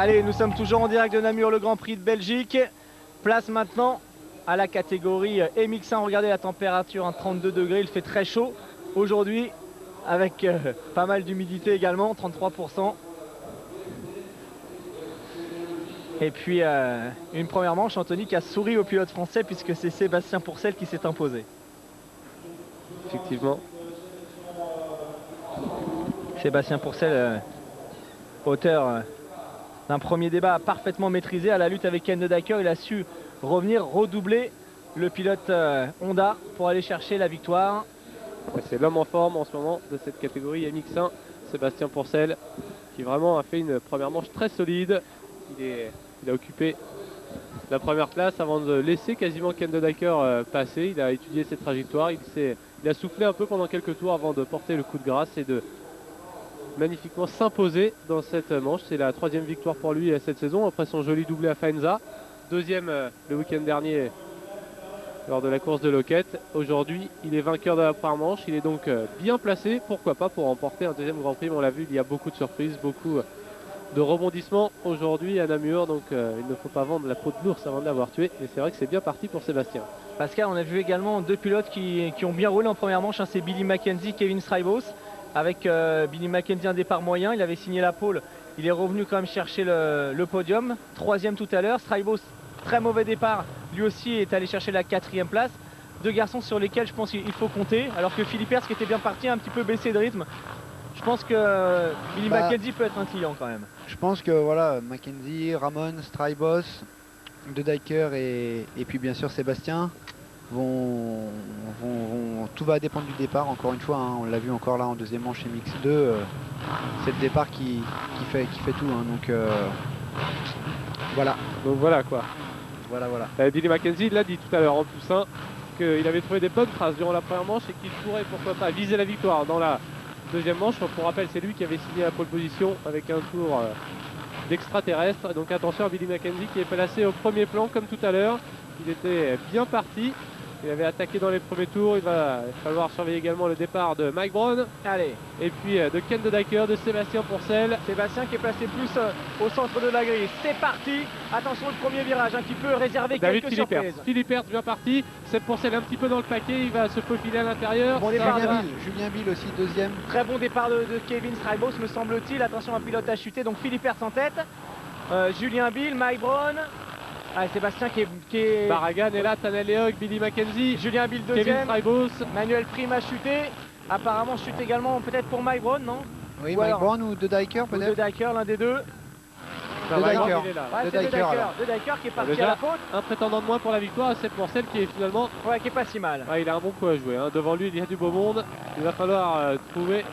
Allez, nous sommes toujours en direct de Namur, le Grand Prix de Belgique. Place maintenant à la catégorie MX1. Regardez la température, 32 degrés, il fait très chaud aujourd'hui avec pas mal d'humidité également, 33%. Et puis une première manche, Anthony, qui a souri au pilote français puisque c'est Sébastien Pourcel qui s'est imposé. Effectivement. Sébastien Pourcel, auteur d'un premier débat parfaitement maîtrisé à la lutte avec Ken de Decker. Il a su revenir, redoubler le pilote Honda pour aller chercher la victoire. C'est l'homme en forme en ce moment de cette catégorie MX1, Sébastien Pourcel, qui vraiment a fait une première manche très solide. Il a occupé la première place avant de laisser quasiment Ken de Decker passer. Il a étudié ses trajectoires, il a soufflé un peu pendant quelques tours avant de porter le coup de grâce et de magnifiquement s'imposer dans cette manche. C'est la 3e victoire pour lui cette saison après son joli doublé à Faenza. 2e le week-end dernier lors de la course de Loket. Aujourd'hui, il est vainqueur de la première manche. Il est donc bien placé, pourquoi pas, pour remporter un 2e Grand Prix. Mais on l'a vu, il y a beaucoup de surprises, beaucoup de rebondissements aujourd'hui à Namur. Donc il ne faut pas vendre la peau de l'ours avant de l'avoir tué. Et c'est vrai que c'est bien parti pour Sébastien. Pascal, on a vu également deux pilotes qui ont bien roulé en première manche. C'est Billy Mackenzie, Kevin Strijbos. Avec Billy Mackenzie un départ moyen, il avait signé la pole, il est revenu quand même chercher le podium. 3e tout à l'heure, Strijbos, très mauvais départ, lui aussi est allé chercher la 4e place. Deux garçons sur lesquels je pense qu'il faut compter, alors que Philippe Hertz qui était bien parti a un petit peu baissé de rythme. Je pense que Billy Mackenzie peut être un client quand même. Je pense que voilà, Mackenzie, Ramon, Strijbos, De Decker et puis bien sûr Sébastien tout va dépendre du départ, encore une fois, hein, on l'a vu encore là en 2e manche MX2, c'est le départ qui fait tout, hein, donc voilà. Donc voilà quoi. Voilà. Billy Mackenzie, il l'a dit tout à l'heure en plus, hein, qu'il avait trouvé des bonnes traces durant la première manche et qu'il pourrait pourquoi pas viser la victoire dans la 2e manche. Pour rappel, c'est lui qui avait signé la pole position avec un tour d'extraterrestre. Donc attention à Billy Mackenzie qui est placé au premier plan comme tout à l'heure. Il était bien parti. Il avait attaqué dans les premiers tours. Il va falloir surveiller également le départ de Mike Brown. Allez. Et puis de Ken de Decker, de Sébastien Pourcel. Sébastien qui est placé plus au centre de la grille. C'est parti. Attention le premier virage qui peut réserver quelques surprises. Philippe Hertz bien parti. C'est Pourcel un petit peu dans le paquet. Il va se faufiler à l'intérieur. Bon départ Julien Bill aussi 2e. Très bon départ de Kevin Strijbos me semble-t-il. Attention, un pilote a chuté. Donc Philippe Hertz en tête. Julien Bill, Mike Brown. Sébastien qui est... Barragan est là, Tanel Leog, Billy Mackenzie, Julien Bill 2e, Kevin Strijbos, Manuel Prime a chuté, apparemment chute également peut-être pour Mike Brown, non? Oui, Mike Brown ou De Decker peut-être? De Decker, l'un des deux. De Decker. De Decker qui est parti déjà, à la faute. Un prétendant de moins pour la victoire, c'est Pourcel qui est finalement... Ouais, qui est pas si mal. Ouais, il a un bon coup à jouer, hein. Devant lui il y a du beau monde, il va falloir trouver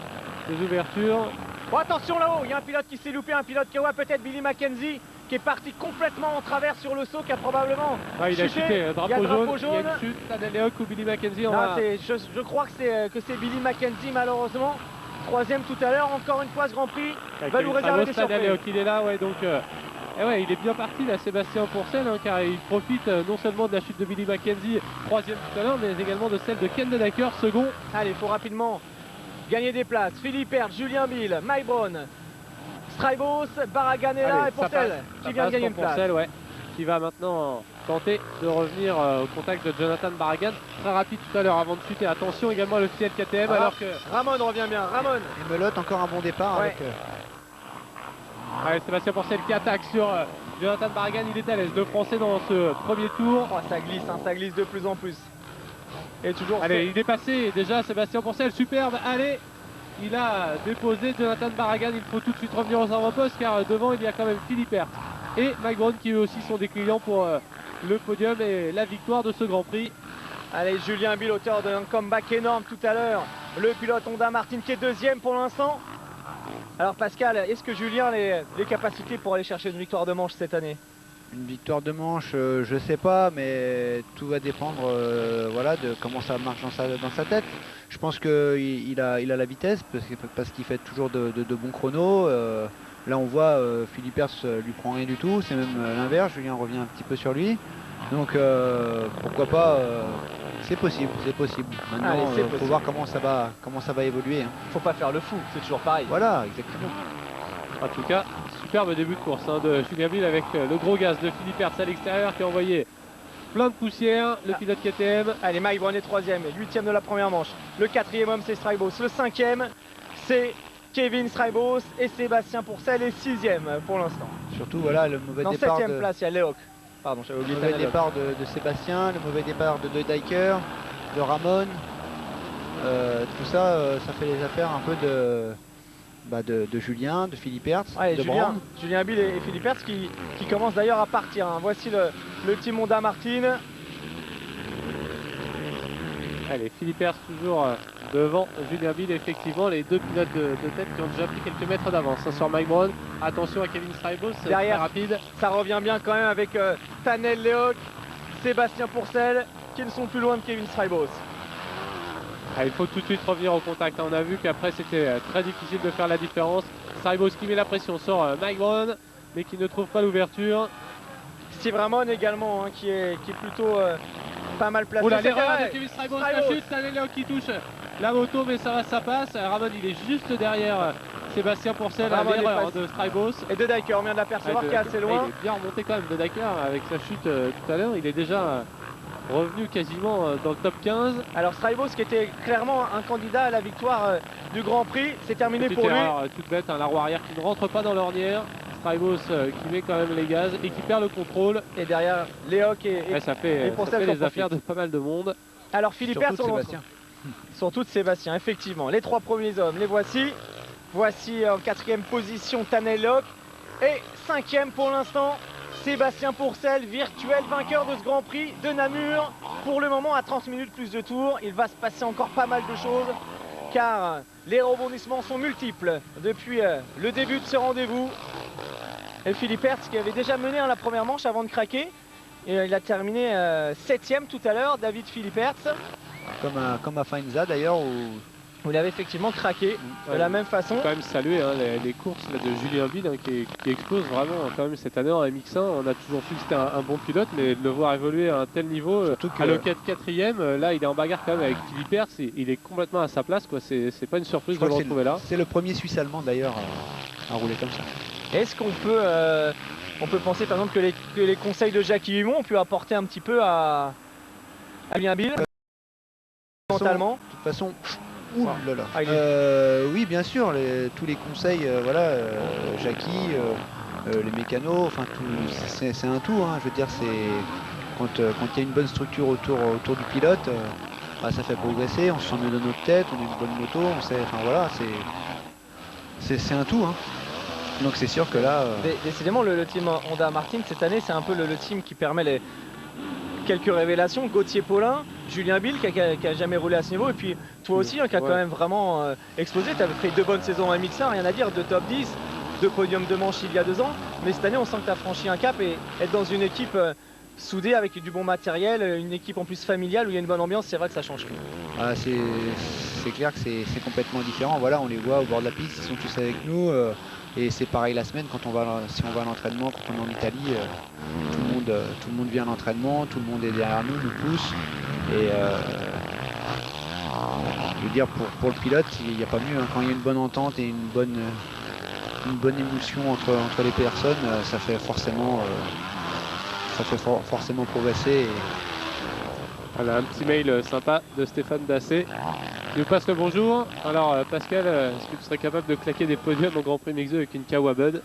des ouvertures. Oh, attention là-haut, il y a un pilote qui s'est loupé, un pilote Kawa, peut-être Billy Mackenzie, qui est parti complètement en travers sur le saut, qui a probablement il a chuté, drapeau jaune, il y a une chute, Tanel Leog ou Billy Mackenzie. Je crois que c'est Billy Mackenzie malheureusement. 3e tout à l'heure, encore une fois ce Grand Prix va nous réserver des surprises. Il est là, ouais, donc il est bien parti là, Sébastien Pourcel, hein, car il profite non seulement de la chute de Billy Mackenzie, 3e tout à l'heure, mais également de celle de Ken de Decker, second. Allez, il faut rapidement gagner des places. Philippe Hertz, Julien Bill, Mike Brown, Strijbos, Barraganella et Pourcel qui vient de gagner une place. Pourcel, ouais, qui va maintenant tenter de revenir au contact de Jonathan Barragan. Très rapide tout à l'heure avant de chuter. Attention également le ciel KTM alors que... Ramon revient bien, Ramon. Et Melotte encore un bon départ avec... Sébastien Pourcel qui attaque sur Jonathan Barragan, il est à l'aise. Le français dans ce premier tour. Oh, ça glisse de plus en plus. Et toujours. Allez, il est passé déjà Sébastien Pourcel, superbe. Allez, il a déposé Jonathan Barragan. Il faut tout de suite revenir aux avant-postes car devant il y a quand même Philippe Hertz et Mike Brown qui eux aussi sont des clients pour le podium et la victoire de ce Grand Prix. Allez, Julien Bill, auteur d'un comeback énorme tout à l'heure. Le pilote Honda Martin qui est 2e pour l'instant. Alors Pascal, est-ce que Julien a les capacités pour aller chercher une victoire de manche cette année? Une victoire de manche, je sais pas, mais tout va dépendre voilà, de comment ça marche dans sa tête. Je pense qu'il a la vitesse parce qu'il fait toujours de bons chronos. Là on voit Philippe Hertz lui prend rien du tout, c'est même l'inverse, Julien revient un petit peu sur lui. Donc pourquoi pas, c'est possible. Maintenant il faut voir comment ça va évoluer. Hein. Faut pas faire le fou, c'est toujours pareil. Voilà, exactement. En tout cas, superbe début de course hein, de Julien Bill avec le gros gaz de Philippe Hertz à l'extérieur qui a envoyé plein de poussière. Le pilote KTM. Allez, Mike Brown est 3e, 8e de la première manche. Le 4e homme, c'est Strybos. Le 5e, c'est Kevin Strybos. Et Sébastien Pourcel est 6e pour l'instant. Surtout, voilà, le mauvais En départ 7e place, il y a Léoc. Pardon, j'avais le oublié mauvais Tanel départ de Sébastien, le mauvais départ de Dijker, de Ramon. Tout ça, ça fait les affaires un peu de Julien, de Philippe Hertz, Ouais, de Julien, Brand. Julien Bill et Philippe Hertz qui commencent d'ailleurs à partir. Hein. Voici le team Honda Martin. Allez, Philippe Hertz toujours devant Julien Bill. Effectivement, les deux pilotes de tête qui ont déjà pris quelques mètres d'avance hein, sur Mike Brown. Attention à Kevin Strybos, Derrière. très rapide. Ça revient bien quand même avec Tanel Léoc, Sébastien Pourcel qui ne sont plus loin de Kevin Strybos. Ah, il faut tout de suite revenir au contact. On a vu qu'après c'était très difficile de faire la différence. Strybos qui met la pression sur Mike Brown, mais qui ne trouve pas l'ouverture. Steve Ramon également hein, qui est plutôt pas mal placé. Oula, C'est l'erreur vrai. de Kevin Strybos, la chute, Tanel Léoc qui touche la moto, mais ça passe. Ramon il est juste derrière Sébastien Pourcel, Ramon est l'erreur passé. de Strybos. Et de Dijker, on vient de l'apercevoir qui est assez loin. Il est bien remonté quand même de Dakar avec sa chute tout à l'heure. Il est déjà revenu quasiment dans le top 15. Alors Strybos qui était clairement un candidat à la victoire du Grand Prix, c'est terminé Petite pour lui. erreur toute bête, la roue arrière qui ne rentre pas dans l'ornière. Strybos qui met quand même les gaz et qui perd le contrôle. Et derrière Léoc et Ouais, ça fait Pourcel les s'en affaires de profite. pas mal de monde. Alors Philippe Surtout Hertz, on Sébastien. surtout de Sébastien, effectivement. Les trois premiers hommes, les voici. Voici en 4e position Tanel Léoc. Et 5e pour l'instant, Sébastien Pourcel, virtuel vainqueur de ce Grand Prix de Namur. Pour le moment, à 30 minutes plus de tours, il va se passer encore pas mal de choses. Car les rebondissements sont multiples depuis le début de ce rendez-vous. Et Philippe Hertz qui avait déjà mené la première manche avant de craquer. Et il a terminé 7e tout à l'heure, David Philippe Hertz. Comme à Faenza d'ailleurs, où Où il avait effectivement craqué de la même façon. Faut quand même saluer hein, les courses là, de Julien Bill hein, qui explose vraiment quand même cette année en MX1. On a toujours su que c'était un bon pilote, mais de le voir évoluer à un tel niveau, Surtout que- à l'O4 4e, là il est en bagarre quand même avec Philippe Hertz. Il est complètement à sa place, quoi. C'est pas une surprise je de crois le que retrouver là. c'est le premier Suisse allemand d'ailleurs à rouler comme ça. Est-ce qu'on peut, on peut penser par exemple que les conseils de Jackie Humon ont pu apporter un petit peu à Julien Bill mentalement? De toute façon, ouh là là. Ah, il Oui, bien sûr, tous les conseils, voilà, Jackie, les mécanos, enfin, c'est un tout. Hein, je veux dire, c'est quand il y a une bonne structure autour du pilote, bah, ça fait progresser. On se sent mieux dans notre tête, on a une bonne moto, on sait, enfin voilà, c'est un tout. Hein. Donc c'est sûr que là, Décidément, le team Honda Martin cette année, c'est un peu le team qui permet quelques révélations. Gauthier Paulin, Julien Bill qui a jamais roulé à ce niveau, et puis toi aussi hein, qui a Ouais. quand même vraiment explosé. Tu avais fait 2 bonnes saisons en MX1, rien à dire, 2 top 10, 2 podiums de manche il y a 2 ans. Mais cette année, on sent que tu as franchi un cap et être dans une équipe soudée avec du bon matériel, une équipe en plus familiale où il y a une bonne ambiance, c'est vrai que ça change tout. ah, c'est clair que c'est complètement différent. Voilà, on les voit au bord de la piste, ils sont tous avec nous. Et c'est pareil la semaine quand si on va à l'entraînement, quand on est en Italie, tout le monde vient à l'entraînement, tout le monde est derrière nous, nous pousse. Et je veux dire pour le pilote, il n'y a pas mieux hein. Quand il y a une bonne entente et une bonne émotion entre les personnes, ça fait forcément forcément progresser. Et Voilà, un petit mail sympa de Stéphane Dassé. Il nous passe le bonjour. Alors Pascal, est-ce que tu serais capable de claquer des podiums au Grand Prix MX2 avec une Kawa Bud?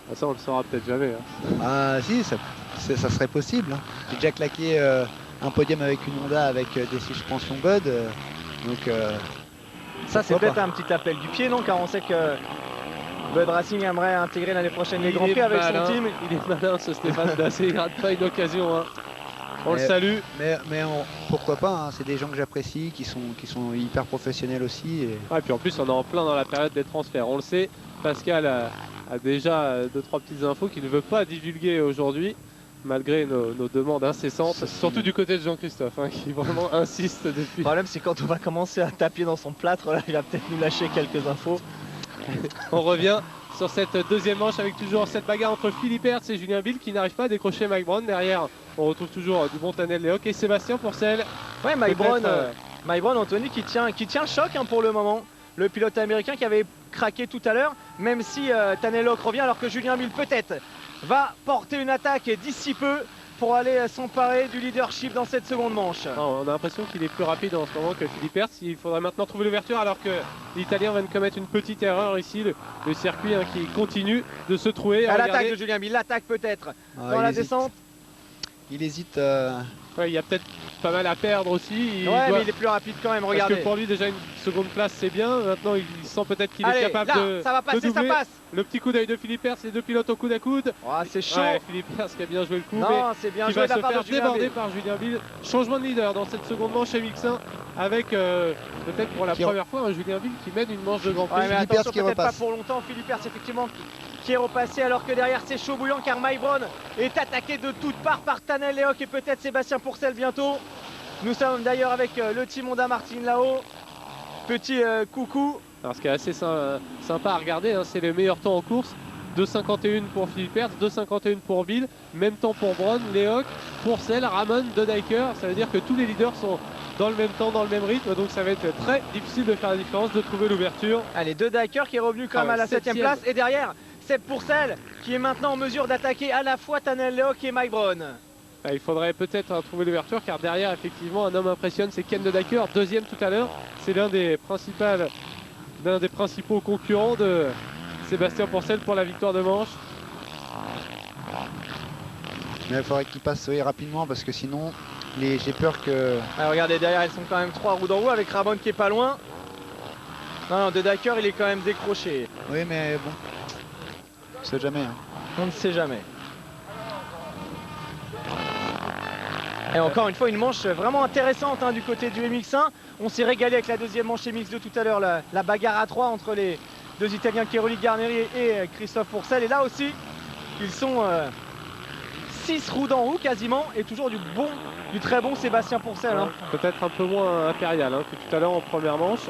Ah, ça on le saura peut-être jamais. Hein. ah si, ça serait possible. Hein. J'ai déjà claqué un podium avec une Honda avec des suspensions Bud. Donc Ça, c'est pourquoi peut-être un petit appel du pied, non? Car on sait que Bud Racing aimerait intégrer l'année prochaine les Il Grands est Prix avec malin, son team. Il est malin ce Stéphane Dassé, il rate pas une occasion. Hein. On le Mais- salue. Mais pourquoi pas, hein, c'est des gens que j'apprécie, qui sont hyper professionnels aussi. Et Ouais, puis en plus on est en plein dans la période des transferts. On le sait, Pascal a déjà 2-3 petites infos qu'il ne veut pas divulguer aujourd'hui, malgré nos demandes incessantes, surtout du côté de Jean-Christophe, hein, qui vraiment insiste Le depuis. problème, c'est quand on va commencer à taper dans son plâtre, là, il va peut-être nous lâcher quelques infos. On revient sur cette deuxième manche avec toujours cette bagarre entre Philippe Hertz et Julien Bill qui n'arrive pas à décrocher Mike Brown. Derrière, on retrouve toujours du bon Tanel Léoc et Sébastien Pourcel. Ouais, Mike Peut-être, Brown, Anthony qui tient choc hein, pour le moment. Le pilote américain qui avait craqué tout à l'heure, même si Tanelok revient, alors que Julien Mille peut-être va porter une attaque d'ici peu pour aller s'emparer du leadership dans cette seconde manche. On a l'impression qu'il est plus rapide en ce moment que Philippe Hertz. Il faudrait maintenant trouver l'ouverture alors que l'Italien vient de commettre une petite erreur ici. Le circuit qui continue de se trouver. À l'attaque de Julien Mille, l'attaque peut-être dans la descente. Il hésite. Ouais, il y a peut-être pas mal à perdre aussi. Mais il est plus rapide quand même, regardez. Parce que pour lui déjà une seconde place c'est bien. Maintenant il sent peut-être qu'il est capable de ça va passer, de doubler. ça passe. Le petit coup d'œil de Philippe Hertz, les deux pilotes au coude à coude. Oh, c'est chaud. Ouais, Philippe Hertz qui a bien joué le coup. Non, c'est bien qui joué va de la se part faire de Julien déborder Mille. par Julien Mille. Changement de leader dans cette seconde manche chez Mixin avec peut-être pour la première fois un Julien Mille qui mène une manche de Grand Prix. Ouais, mais Philippe attention, Hertz qui peut-être pas repasse. pour longtemps. Philippe Hertz effectivement qui est repassé, alors que derrière c'est chaud bouillant car Mike Brown est attaqué de toutes parts par Tanel Leoc et peut-être Sébastien Pourcel bientôt. Nous sommes d'ailleurs avec le team Honda Martin là-haut. Petit coucou. Alors ce qui est assez sympa à regarder, hein, c'est les meilleurs temps en course. 2,51 pour Philippe Hertz, 2,51 pour Bill, même temps pour Brown, Leoc, Pourcel, Ramon, De Dijker. Ça veut dire que tous les leaders sont dans le même temps, dans le même rythme, donc ça va être très difficile de faire la différence, de trouver l'ouverture. Allez, De Dijker qui est revenu quand même à la 7ème place, et derrière Seb Pourcel qui est maintenant en mesure d'attaquer à la fois Tanel Leoc et Mike Brown. Il faudrait peut-être trouver l'ouverture car derrière effectivement un homme impressionne, c'est Ken De Dijker, deuxième tout à l'heure. C'est l'un des principaux concurrents de Sébastien Pourcel pour la victoire de manche. Mais il faudrait qu'il passe rapidement parce que sinon j'ai peur que... Alors, regardez, derrière elles sont quand même 3 roues dans roue avec Ramon qui est pas loin. Non, De Dijker il est quand même décroché. Oui mais bon, on sait jamais. Hein. On ne sait jamais. Et encore une fois une manche vraiment intéressante du côté du MX1. On s'est régalé avec la deuxième manche MX2 tout à l'heure, la bagarre à 3 entre les deux Italiens Cairoli Garneri et Christophe Pourcel. Et là aussi, ils sont 6 roues d'en haut quasiment et toujours du très bon Sébastien Pourcel. Peut-être un peu moins impérial que tout à l'heure en première manche.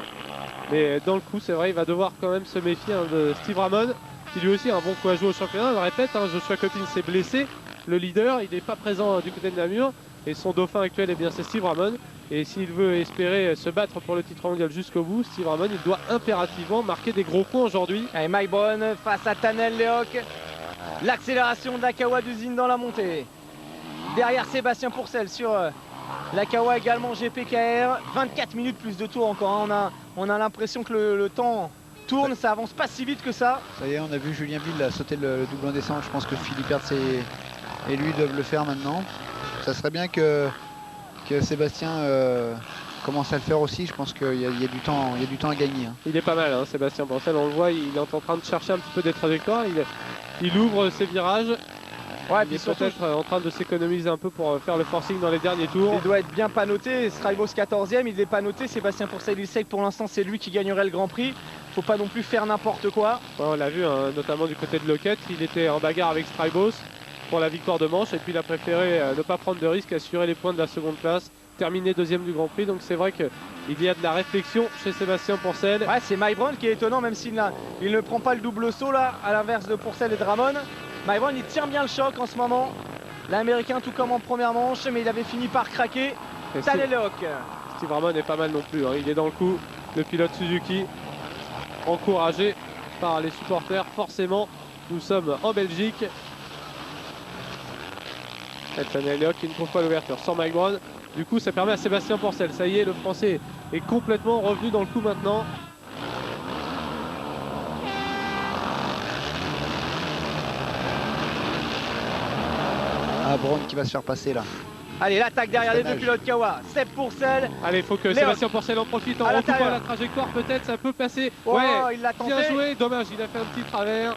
Mais dans le coup, c'est vrai, il va devoir quand même se méfier de Steve Ramon, qui lui aussi a un bon coup à jouer au championnat. Je le répète, Joshua Coppin s'est blessé. Le leader, il n'est pas présent du côté de Namur. Et son dauphin actuel, c'est Steve Ramon. Et s'il veut espérer se battre pour le titre mondial jusqu'au bout, Steve Ramon, il doit impérativement marquer des gros points aujourd'hui. Allez, Mike Brown face à Tanel Leoc. L'accélération d'Akawa d'usine dans la montée. Derrière Sébastien Pourcel sur l'Akawa également GPKR. 24 minutes plus de tours encore. On a l'impression que le temps tourne, ça avance pas si vite que ça. Ça y est, on a vu Julien Bill sauter le double en descente. Je pense que Philippe Hertz et lui doivent le faire maintenant. Ça serait bien que Sébastien commence à le faire aussi. Je pense qu'il y a du temps à gagner. Il est pas mal, Sébastien Pourcel. On le voit, il est en train de chercher un petit peu des trajectoires. Il ouvre ses virages. Ouais, il est peut-être en train de s'économiser un peu pour faire le forcing dans les derniers tours. Il doit être bien pas noté. Strivos 14e, il n'est pas noté. Sébastien Pourcel, il sait que pour l'instant c'est lui qui gagnerait le Grand Prix. Faut pas non plus faire n'importe quoi. Ouais, on l'a vu, notamment du côté de Lockett. Il était en bagarre avec Strivos pour la victoire de manche et puis il a préféré ne pas prendre de risque, assurer les points de la seconde place, terminer deuxième du Grand Prix. Donc c'est vrai qu'il y a de la réflexion chez Sébastien Pourcel. Ouais, c'est Mike Brown qui est étonnant, même s'il ne prend pas le double saut là, à l'inverse de Pourcel et de Ramon. Mike Brown il tient bien le choc en ce moment. L'Américain tout comme en première manche, mais il avait fini par craquer. Tanel Leoc. Steve Ramon est pas mal non plus, il est dans le coup. Le pilote Suzuki, encouragé par les supporters, forcément. Nous sommes en Belgique. Tanel Leoc qui ne trouve pas l'ouverture sans Mike Brown. Du coup ça permet à Sébastien Pourcel. Ça y est, le Français est complètement revenu dans le coup maintenant. Ah, Brown qui va se faire passer là. Allez, l'attaque derrière les deux pilotes Kawa. Seb Pourcel. Allez, il faut que Sébastien Pourcel en profite en recoupant la trajectoire. Peut-être ça peut passer. Ouais, il l'a tenté. Bien joué. Dommage, il a fait un petit travers.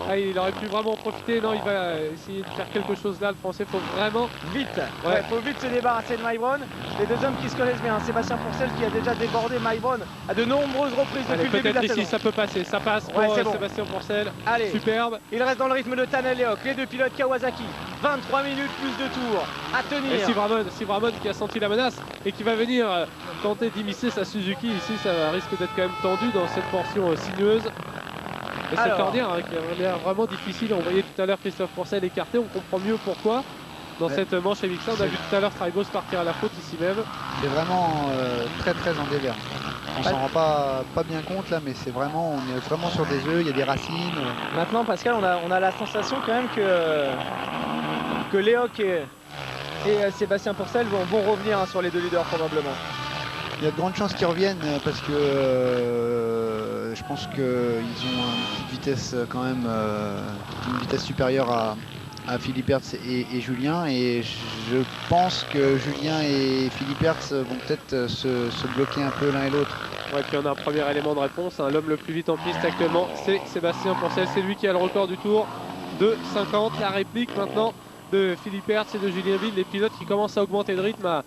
Ah, il aurait pu vraiment en profiter. Non, il va essayer de faire quelque chose là. Le Français, faut vraiment vite. Ouais, faut vite se débarrasser de Mike Brown. Les deux hommes qui se connaissent bien. Sébastien Pourcel qui a déjà débordé Mike Brown à de nombreuses reprises depuis le début de la saison. Ici, ça peut passer. Ça passe pour Sébastien Pourcel. Allez, superbe. Il reste dans le rythme de Tanel Leoc. Les deux pilotes Kawasaki. 23 minutes plus de tours à tenir. Et Steve Ramon qui a senti la menace et qui va venir tenter d'immiscer sa Suzuki. Ici, ça risque d'être quand même tendu dans cette portion sinueuse. Et cette ornière qui a l'air vraiment difficile. On voyait tout à l'heure Christophe Pourcel écarté, on comprend mieux pourquoi. dans cette manche MX1. On a vu tout à l'heure Strybos partir à la faute ici même. C'est vraiment très en dévers. On s'en rend pas bien compte là, mais c'est vraiment, on est vraiment sur des œufs, il y a des racines. Maintenant, Pascal, on a la sensation quand même que Léoc et Sébastien Pourcel vont revenir hein, sur les deux leaders probablement. Il y a de grandes chances qu'ils reviennent parce que je pense qu'ils ont une petite vitesse quand même, une vitesse supérieure à Philippe Hertz et Julien, et je pense que Julien et Philippe Hertz vont peut-être se bloquer un peu l'un et l'autre. Ouais, puis on a un premier élément de réponse, hein. L'homme le plus vite en piste actuellement, c'est Sébastien Pourcel, c'est lui qui a le record du tour de 50. La réplique maintenant de Philippe Hertz et de Julien Ville, les pilotes qui commencent à augmenter de rythme à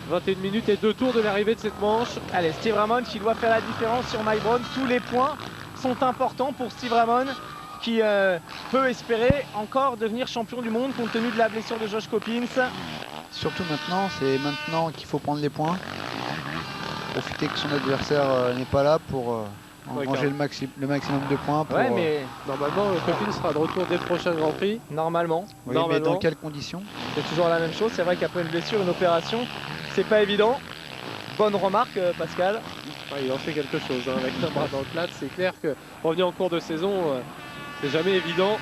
21 minutes et 2 tours de l'arrivée de cette manche. Allez, Steve Ramon qui doit faire la différence sur Mike Brown. Tous les points sont importants pour Steve Ramon qui peut espérer encore devenir champion du monde compte tenu de la blessure de Josh Coppins. Surtout maintenant, c'est maintenant qu'il faut prendre les points. Profiter que son adversaire n'est pas là pour engranger le maximum de points. Pour, ouais, mais normalement, Coppins sera de retour dès le prochain Grand Prix. Normalement. Oui, mais dans quelles conditions? C'est toujours la même chose. C'est vrai qu'après une blessure, une opération, c'est pas évident. Bonne remarque, Pascal. Ouais, il en fait quelque chose hein, avec un bras dans le plat. C'est clair que revenir en cours de saison, c'est jamais évident.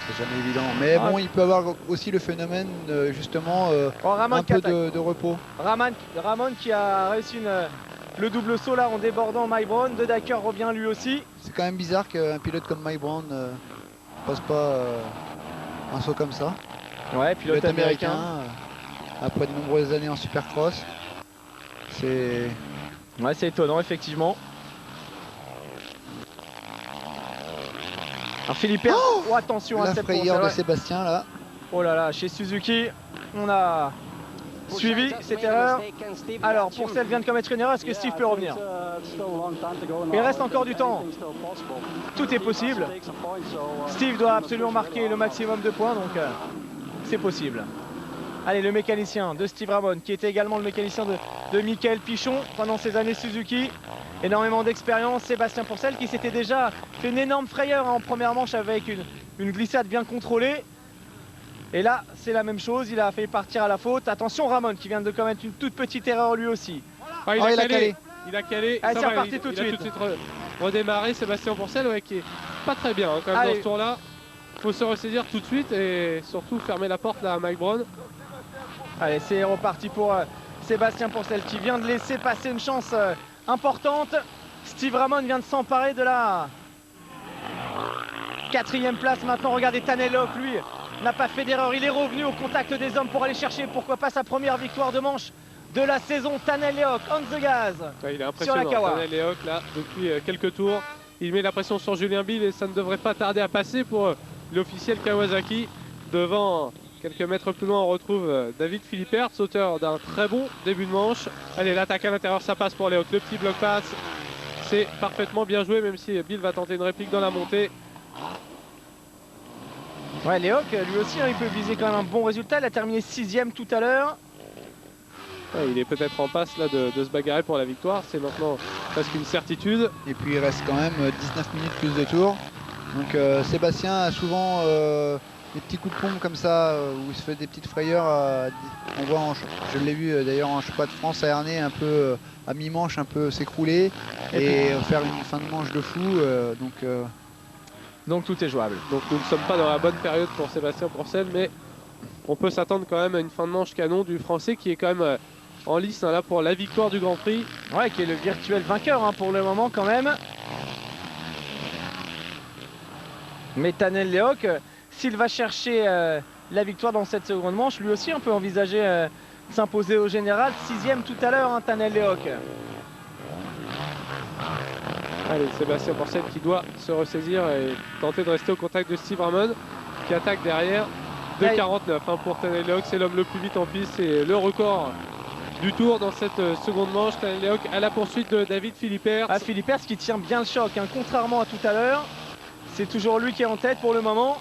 C'est jamais évident. Mais bon, il peut avoir aussi le phénomène justement un peu de repos. Ramon qui a réussi le double saut là en débordant Mike Brown. De Dacker revient lui aussi. C'est quand même bizarre qu'un pilote comme Mike Brown passe pas un saut comme ça. Ouais, pilote américain. Après de nombreuses années en Supercross. C'est étonnant effectivement. Alors Philippe Hertz, attention à cette frayeur de Sébastien là. Oh là là, chez Suzuki, on a suivi cette erreur. Alors Pourcel vient de commettre une erreur, est-ce que Steve peut revenir? Il reste encore du temps. Tout est possible. Steve doit absolument marquer le maximum de points, donc c'est possible. Allez, le mécanicien de Steve Ramon, qui était également le mécanicien de Michael Pichon pendant ses années Suzuki. Énormément d'expérience. Sébastien Pourcel qui s'était déjà fait une énorme frayeur en première manche avec une glissade bien contrôlée. Et là, c'est la même chose. Il a failli partir à la faute. Attention, Ramon qui vient de commettre une toute petite erreur lui aussi. Ah, il a calé. Il a calé. Allez, c'est reparti tout de suite. Il a tout de suite redémarré. Sébastien Pourcel, ouais, qui est pas très bien hein, quand même dans ce tour-là. Il faut se ressaisir tout de suite et surtout fermer la porte là à Mike Brown. Allez, c'est reparti pour Sébastien Pourcel qui vient de laisser passer une chance importante. Steve Ramon vient de s'emparer de la 4e place. Maintenant, regardez Tanelok, lui, n'a pas fait d'erreur. Il est revenu au contact des hommes pour aller chercher, pourquoi pas, sa première victoire de manche de la saison. Tanelok on the gas. Ouais, il est impressionnant. Tanelok, là, depuis quelques tours, il met la pression sur Julien Bill et ça ne devrait pas tarder à passer pour l'officiel Kawasaki. Devant, quelques mètres plus loin, on retrouve David Philippe Hertz, auteur d'un très bon début de manche. Allez, l'attaque à l'intérieur, ça passe pour Léoc. Le petit bloc passe, c'est parfaitement bien joué, même si Bill va tenter une réplique dans la montée. Ouais, Léoc, lui aussi, hein, il peut viser quand même un bon résultat. Il a terminé 6e tout à l'heure. Ouais, il est peut-être en passe là de se bagarrer pour la victoire. C'est maintenant presque une certitude. Et puis il reste quand même 19 minutes plus de tours. Donc Sébastien a souvent des petits coups de pompe comme ça où il se fait des petites frayeurs. On voit, je l'ai vu d'ailleurs en Championnat de France à Ernée, un peu à mi-manche, un peu s'écrouler et faire une fin de manche de fou. Donc tout est jouable. Donc nous ne sommes pas dans la bonne période pour Sébastien Pourcel, mais on peut s'attendre quand même à une fin de manche canon du Français qui est quand même en lice hein, là pour la victoire du Grand Prix. Ouais, qui est le virtuel vainqueur hein, pour le moment quand même. Mais Tanel Léoc, s'il va chercher la victoire dans cette seconde manche, lui aussi on peut envisager de s'imposer au général. 6e tout à l'heure, hein, Tanel Léoc. Allez, Sébastien Pourcel qui doit se ressaisir et tenter de rester au contact de Steve Ramon qui attaque derrière. 2,49 hein, pour Tanel Léoc, c'est l'homme le plus vite en piste, c'est le record du tour dans cette seconde manche. Tanel Léoc à la poursuite de David Philippe Hertz. Ah, Philippe Hertz qui tient bien le choc, hein, contrairement à tout à l'heure. C'est toujours lui qui est en tête pour le moment.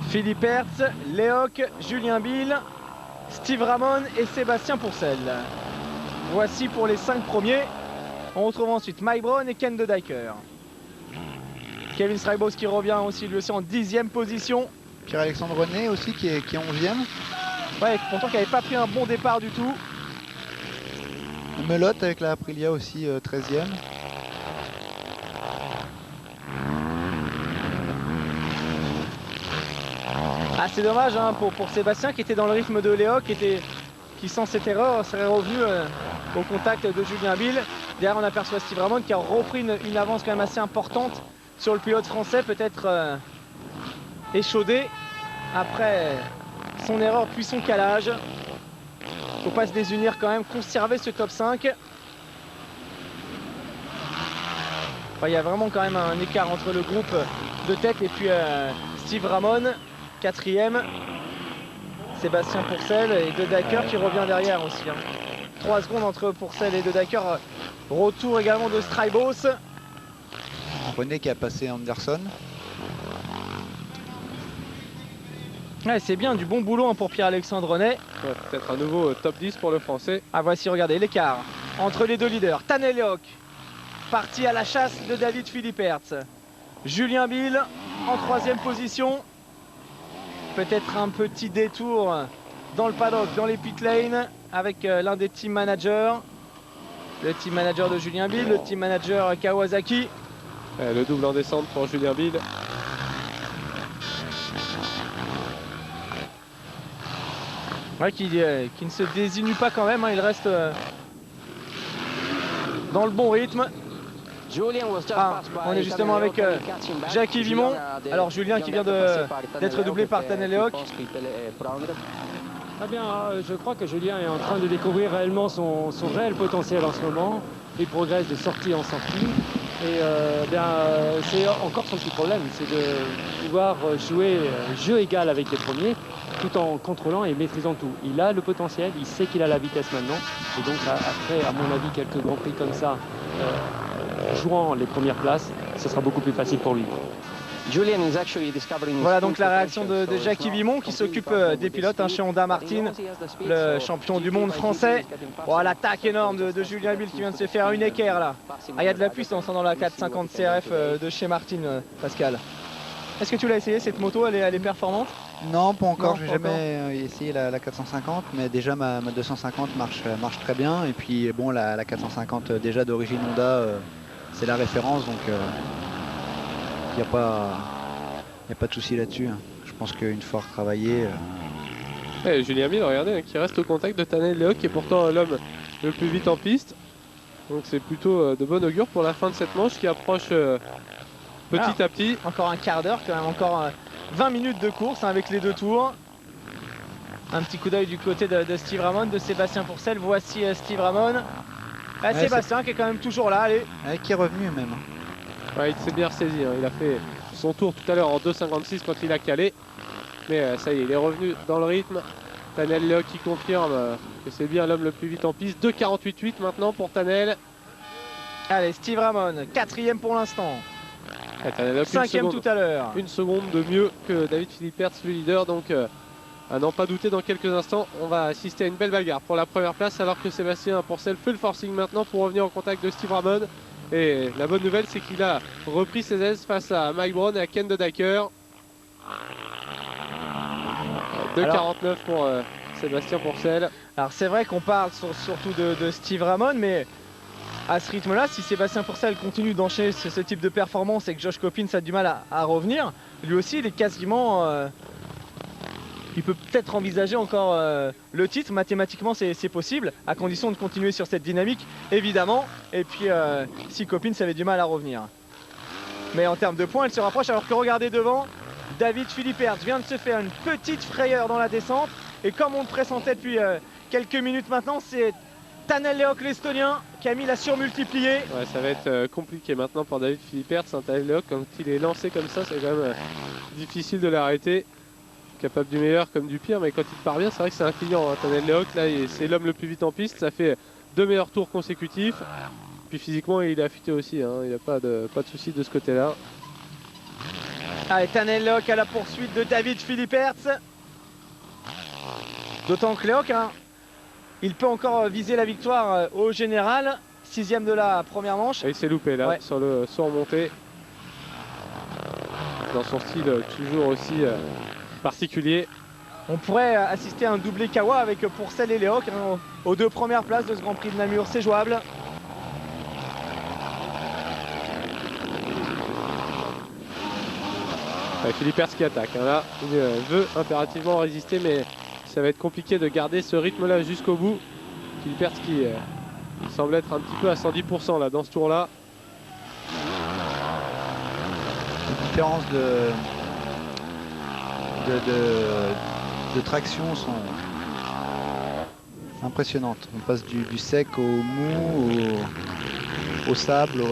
Philippe Hertz, Léoc, Julien Bill, Steve Ramon et Sébastien Pourcel. Voici pour les 5 premiers. On retrouve ensuite Mike Brown et Ken de Dyker. Kevin Strybos qui revient aussi lui aussi en 10e position. Pierre-Alexandre René aussi qui est 11e. Ouais, pourtant qu'il n'avait pas pris un bon départ du tout. Melotte avec la Aprilia aussi 13e. Ah, c'est dommage hein, pour Sébastien qui était dans le rythme de Léo, qui sans cette erreur serait revenu au contact de Julien Bill. Derrière on aperçoit Steve Ramon qui a repris une avance quand même assez importante sur le pilote français, peut-être échaudé après son erreur puis son calage. Faut pas se désunir quand même, conserver ce top 5. Enfin, il y a vraiment quand même un écart entre le groupe de tête et puis Steve Ramon, 4e. Sébastien Pourcel et De Dacker qui revient derrière aussi. 3 secondes entre Pourcel et De Dacker. Retour également de Strybos. René qui a passé Anderson. Ouais, c'est bien, du bon boulot hein, pour Pierre-Alexandre René. Ouais, peut-être un nouveau top 10 pour le français. Ah voici, regardez l'écart entre les deux leaders. Tanel Lehoc parti à la chasse de David Philippertz. Julien Bill en 3e position. Peut-être un petit détour dans le paddock, dans les pit lanes avec l'un des team managers. Le team manager de Julien Bill, le team manager Kawasaki. Le double en descente pour Julien Bill. Ouais, qui ne se désinue pas quand même, hein, il reste dans le bon rythme. Ah, on est justement avec Jackie Vimon. Alors Julien qui vient d'être doublé par Tanel Lehoc. Très bien, je crois que Julien est en train de découvrir réellement son réel potentiel en ce moment. Il progresse de sortie en sortie. Et c'est encore son petit problème, c'est de pouvoir jouer jeu égal avec les premiers, tout en contrôlant et maîtrisant tout. Il a le potentiel, il sait qu'il a la vitesse maintenant. Et donc après, à mon avis, quelques grands prix comme ça, jouant les premières places, ce sera beaucoup plus facile pour lui. Voilà donc la réaction de Jackie Vimon qui s'occupe des pilotes chez Honda Martin, le champion du monde français. Oh, l'attaque énorme de Julien Bill qui vient de se faire une équerre là. Ah, il y a de la puissance dans la 450 CRF de chez Martin, Pascal. Est-ce que tu l'as essayé cette moto, elle est performante? Non, pas encore, Non, j'ai pas jamais essayé la 450, mais déjà ma 250 marche très bien. Et puis bon, la 450 déjà d'origine Honda, c'est la référence, donc il n'y a pas de souci là-dessus. Je pense qu'une fois retravaillé... Julien Bill, regardez, qui reste au contact de Tanel Lehoc, qui est pourtant l'homme le plus vite en piste. Donc c'est plutôt de bon augure pour la fin de cette manche qui approche petit à petit. Encore un quart d'heure quand même, encore 20 minutes de course avec les 2 tours. Un petit coup d'œil du côté de Steve Ramon, de Sébastien Pourcel. Voici Steve Ramon. Ouais, Sébastien qui est quand même toujours là, allez. qui est revenu même. Ouais, il s'est bien ressaisi, hein. Il a fait son tour tout à l'heure en 2,56 quand il a calé. Mais ça y est, il est revenu dans le rythme. Tanel Lehoc qui confirme que c'est bien l'homme le plus vite en piste. 2,48,8 maintenant pour Tanel. Allez, Steve Ramon, 4e pour l'instant. 5e tout à l'heure. Une seconde de mieux que David Philippertz, le leader. Donc à n'en pas douter, dans quelques instants, on va assister à une belle bagarre pour la première place, alors que Sébastien Pourcel fait le forcing maintenant pour revenir en contact de Steve Ramon. Et la bonne nouvelle, c'est qu'il a repris ses aises face à Mike Brown et à Ken De Dacker. 2,49 pour Sébastien Pourcel. Alors c'est vrai qu'on parle surtout de Steve Ramon, mais à ce rythme-là, si Sébastien Pourcel continue d'enchaîner ce type de performance et que Josh Coppins a du mal à revenir, lui aussi il est quasiment... il peut peut-être envisager encore le titre. Mathématiquement c'est possible, à condition de continuer sur cette dynamique évidemment. Et puis si Coppins avait du mal à revenir. Mais en termes de points, elle se rapproche, alors que regardez devant, David Philippertz vient de se faire une petite frayeur dans la descente. Et comme on le pressentait depuis quelques minutes maintenant, c'est Tanel Lehoc l'Estonien qui a mis la surmultipliée. Ouais, ça va être compliqué maintenant pour David Philippertz. Tanel Lehoc, quand il est lancé comme ça, c'est quand même difficile de l'arrêter. Capable du meilleur comme du pire, mais quand il part bien, c'est vrai que c'est un client. Hein. Tanel Lehoc, là, c'est l'homme le plus vite en piste. Ça fait 2 meilleurs tours consécutifs. Puis physiquement, il est affûté aussi. Hein. Il n'a pas de souci de ce côté-là. Allez, Tanel Lehoc à la poursuite de David Philippertz. D'autant que Lehoc, hein, il peut encore viser la victoire au général. 6e de la première manche. Et il s'est loupé là, ouais. sur le saut en montée. dans son style toujours aussi particulier. On pourrait assister à un doublé Kawa avec Pourcel et Léoc hein, aux 2 premières places de ce Grand Prix de Namur, c'est jouable. Philippe Hertz qui attaque, hein, là il veut impérativement résister, mais ça va être compliqué de garder ce rythme là jusqu'au bout. Philippe Hertz qui il semble être un petit peu à 110% là dans ce tour là. Les différences de traction sont impressionnantes. On passe du sec au mou, au sable.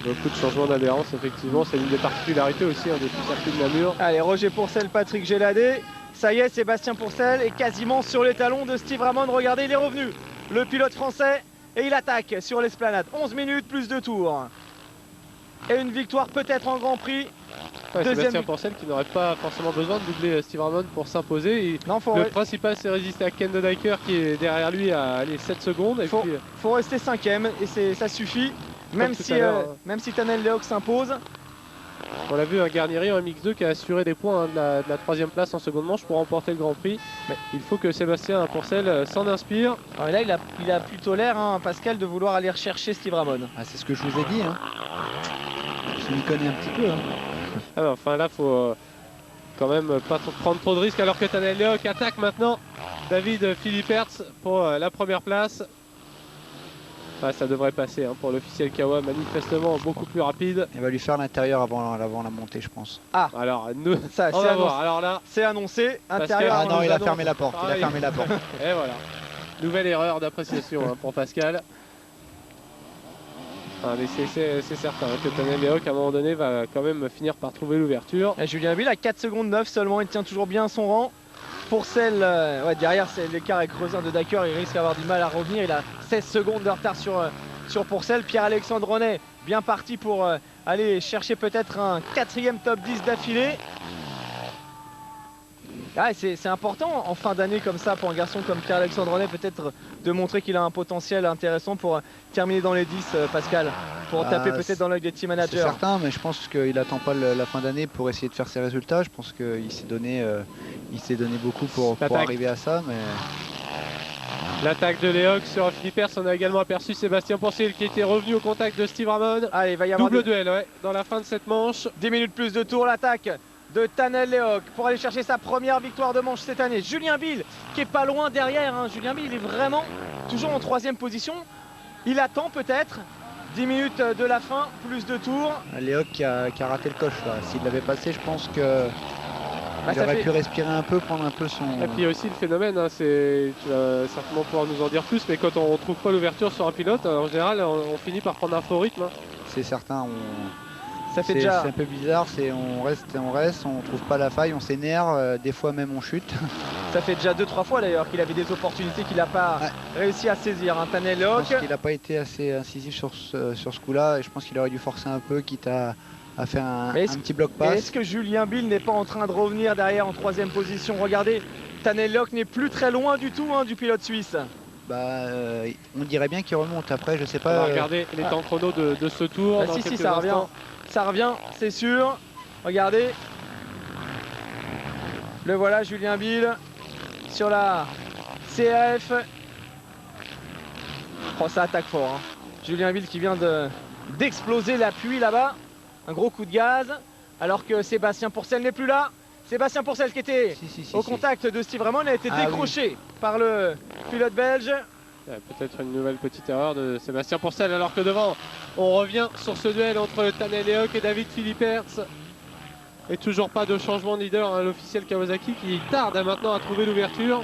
Beaucoup de changements d'adhérence, effectivement, c'est l'une des particularités aussi hein, de ce circuit de Namur. Allez, Roger Pourcel, Patrick Géladé. Ça y est, Sébastien Pourcel est quasiment sur les talons de Steve Ramon. Regardez, il est revenu, le pilote français, et il attaque sur l'esplanade. 11 minutes, plus de tours. Et une victoire peut-être en Grand Prix. Ouais, Sébastien Pourcel qui n'aurait pas forcément besoin de doubler Steve Ramon pour s'imposer. Le principal, c'est résister à Ken de Dyker qui est derrière lui à 7 secondes. Il faut rester 5e et ça suffit. Même si Tanel Léoc s'impose. On l'a vu, un Garnieri en MX2 qui a assuré des points hein, de la 3e place en seconde manche pour remporter le Grand Prix. Mais il faut que Sébastien Pourcel s'en inspire. Alors là, il a plutôt l'air, hein, Pascal, de vouloir aller rechercher Steve Ramon. Ah, c'est ce que je vous ai dit. Hein. Je m'y connais un petit peu. Hein. Ah, enfin là, faut quand même pas prendre trop de risques alors que Tanel Léoc attaque maintenant David Philippe Hertz pour la première place. Ah, ça devrait passer hein, pour l'officiel Kawa, manifestement beaucoup plus rapide. Il va lui faire l'intérieur avant la montée, je pense. Ah, alors nous, ça, on va voir. Alors là, c'est annoncé. Intérieur. Ah non, il a fermé la porte. Il a fermé la porte. Et voilà. Nouvelle erreur d'appréciation hein, pour Pascal. Ah, mais c'est certain que Tanel Léoc à un moment donné va quand même finir par trouver l'ouverture. Julien Ville à 4 secondes 9 seulement, il tient toujours bien son rang. Pourcel, ouais, derrière l'écart est creusé de Dyker, il risque d'avoir du mal à revenir. Il a 16 secondes de retard sur Pourcel. Pierre-Alexandre Ronet, bien parti pour aller chercher peut-être un 4e top 10 d'affilée. Ah, c'est important en fin d'année comme ça pour un garçon comme Pierre-Alexandre Ronet, peut-être de montrer qu'il a un potentiel intéressant pour terminer dans les 10, Pascal, pour taper peut-être dans l'œil des team managers. C'est certain, mais je pense qu'il n'attend pas la fin d'année pour essayer de faire ses résultats. Je pense qu'il s'est donné beaucoup pour arriver à ça. Mais... L'attaque de Léoc sur Philippe Hertz, on a également aperçu Sébastien Pourcel qui était revenu au contact de Steve Ramon. Allez, il va y avoir double duel ouais, dans la fin de cette manche. 10 minutes plus de tour, l'attaque de Tanel Léoc pour aller chercher sa première victoire de manche cette année. Julien Bill qui est pas loin derrière, hein. Julien Bill est vraiment toujours en 3e position. Il attend peut-être 10 minutes de la fin, plus de tours. Léoc qui a raté le coche là. S'il l'avait passé, je pense que il aurait pu respirer un peu, prendre un peu son... Et puis aussi le phénomène, hein, tu vas certainement pouvoir nous en dire plus, mais quand on ne trouve pas l'ouverture sur un pilote, en général on finit par prendre un faux rythme. Hein. C'est certain, c'est un peu bizarre, on reste, on trouve pas la faille, on s'énerve, des fois même on chute. Ça fait déjà 2-3 fois d'ailleurs qu'il avait des opportunités qu'il n'a pas réussi à saisir, hein, Tanel Léoc. Je pense qu'il n'a pas été assez incisif sur ce coup-là, et je pense qu'il aurait dû forcer un peu, quitte à faire un petit bloc passe. Est-ce que Julien Bill n'est pas en train de revenir derrière en 3e position? Regardez, Tanel Léoc n'est plus très loin du tout hein, du pilote suisse. Bah, on dirait bien qu'il remonte, après je sais pas... On va regarder les temps chrono de ce tour. Bah, si, ça revient. Ça revient, c'est sûr. Regardez. Le voilà, Julien Bill sur la CRF. Oh, ça attaque fort. Hein. Julien Bill qui vient d'exploser l'appui là-bas. Un gros coup de gaz. Alors que Sébastien Pourcel n'est plus là. Sébastien Pourcel qui était au contact de Steve Ramon a été décroché par le pilote belge. Peut-être une nouvelle petite erreur de Sébastien Pourcel alors que devant on revient sur ce duel entre Tanel Léoc et David Philippe Hertz. Et toujours pas de changement de leader, hein, l'officiel Kawasaki qui tarde maintenant à trouver l'ouverture.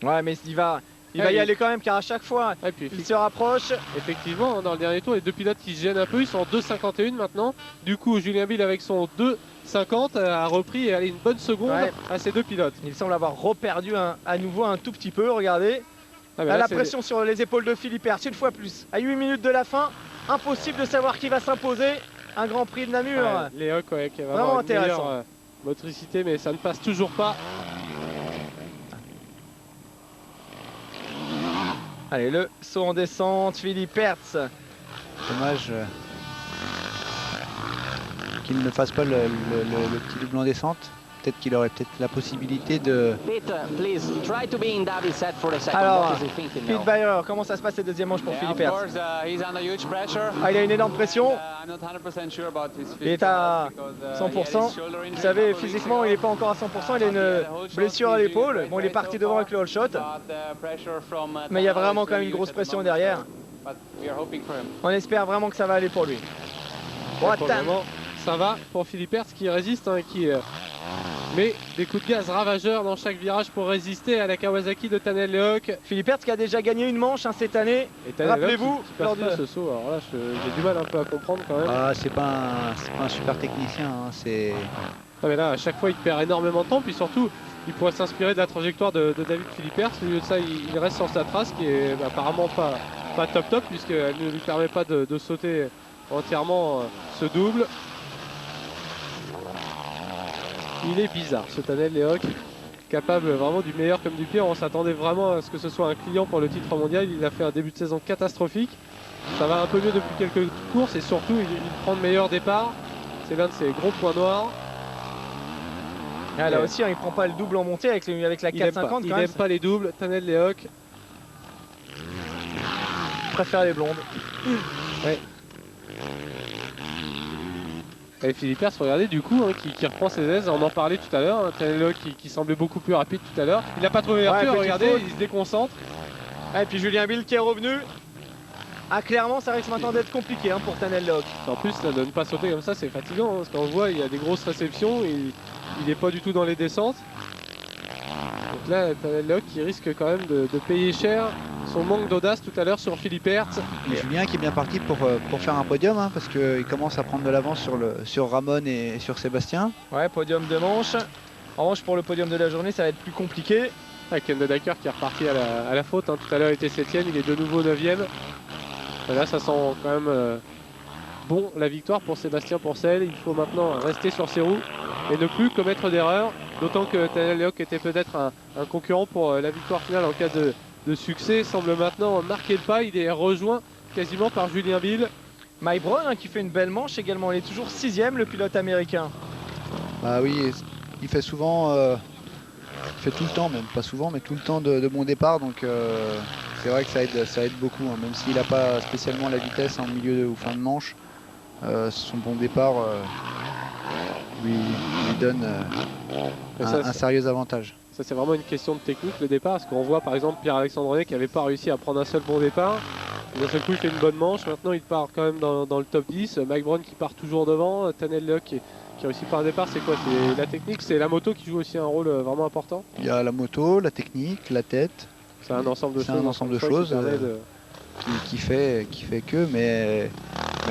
Ouais, mais il va y aller quand même car à chaque fois il se rapproche. Effectivement, dans le dernier tour, les deux pilotes qui se gênent un peu, ils sont en 2,51 maintenant. Du coup, Julien Bill avec son 2,50 a repris et allé une bonne seconde à ces deux pilotes. Il semble avoir reperdu à nouveau un tout petit peu, regardez. Là, la pression sur les épaules de Philippe Hertz, une fois plus. À 8 minutes de la fin, impossible de savoir qui va s'imposer. Un Grand Prix de Namur. Léoc qui va vraiment avoir une meilleure motricité, mais ça ne passe toujours pas. Allez, le saut en descente, Philippe Hertz. Dommage qu'il ne fasse pas le petit double en descente. Peut-être qu'il aurait peut-être la possibilité de... Alors, Pete Byler, comment ça se passe cette deuxième manche pour Philippe Hertz? Il a une énorme pression. Il est à 100%. Vous savez, physiquement, il n'est pas encore à 100%. Il a une blessure à l'épaule. Bon, il est parti devant avec le all shot. Mais il y a vraiment quand même une grosse pression derrière. On espère vraiment que ça va aller pour lui. Pour le moment, ça va pour Philippe Hertz qui résiste, hein, qui met des coups de gaz ravageurs dans chaque virage pour résister à la Kawasaki de Tanel Lehoc. Philippe Hertz qui a déjà gagné une manche cette année. Rappelez-vous, lors de ce saut. Alors là, j'ai du mal un peu à comprendre quand même. Ah, c'est pas un super technicien. Hein, c'est... Ah, mais là, à chaque fois, il perd énormément de temps. Puis surtout, il pourrait s'inspirer de la trajectoire de David Philippe Hertz. Au lieu de ça, il reste sur sa trace qui est apparemment pas top puisqu'elle ne lui permet pas de sauter entièrement ce double. Il est bizarre ce Tanel Lehoc, capable vraiment du meilleur comme du pire. On s'attendait vraiment à ce que ce soit un client pour le titre mondial. Il a fait un début de saison catastrophique. Ça va un peu mieux depuis quelques courses et surtout il prend de meilleurs départs. C'est l'un de ses gros points noirs. Ah, là aussi, hein, il prend pas le double en montée avec la 450. Il n'aime pas les doubles. Tanel Lehoc préfère les blondes. Ouais. Et Philippe Hertz, regardez du coup, hein, qui reprend ses aises, on en parlait tout à l'heure, hein, Tanel Lehoc qui semblait beaucoup plus rapide tout à l'heure. Il n'a pas trouvé l'ouverture, regardez, il se déconcentre. Et puis Julien Bill qui est revenu. Ah, clairement, ça risque maintenant d'être compliqué, hein, pour Tanel Lehoc. En plus, là, de ne pas sauter comme ça, c'est fatigant, hein, parce qu'on voit, il y a des grosses réceptions, il n'est pas du tout dans les descentes. Donc là, Tanel Lehoc qui risque quand même de payer cher son manque d'audace tout à l'heure sur Philippe Hertz. Et Julien qui est bien parti pour faire un podium, hein, parce qu'il commence à prendre de l'avance sur Ramon et sur Sébastien. Ouais, podium de manche. En revanche, pour le podium de la journée, ça va être plus compliqué. Ken de Dacker qui est reparti à la faute, hein. Tout à l'heure il était 7ème, il est de nouveau 9ème. Là, ça sent quand même bon la victoire pour Sébastien Pourcel. Il faut maintenant rester sur ses roues et ne plus commettre d'erreurs. D'autant que Tanel Lehoc était peut-être un concurrent pour la victoire finale en cas de succès. Semble maintenant marquer le pas. Il est rejoint quasiment par Julien Bill. Mike Brown, hein, qui fait une belle manche également. Il est toujours 6ème, le pilote américain. Bah oui, il fait souvent, il fait tout le temps, même pas souvent, mais tout le temps de bons départs. Donc c'est vrai que ça aide beaucoup, hein, même s'il n'a pas spécialement la vitesse en milieu ou fin de manche. Son bon départ lui donne un sérieux avantage. Ça, c'est vraiment une question de technique, le départ, parce qu'on voit par exemple Pierre-Alexandre René qui n'avait pas réussi à prendre un seul bon départ. D'un seul coup, il fait une bonne manche. Maintenant, il part quand même dans le top 10. Mike Brown qui part toujours devant. Tanel Lehoc qui réussit par un départ. C'est quoi? C'est la technique, c'est la moto qui joue aussi un rôle vraiment important. Il y a la moto, la technique, la tête. C'est un ensemble de choses. Qui fait que, mais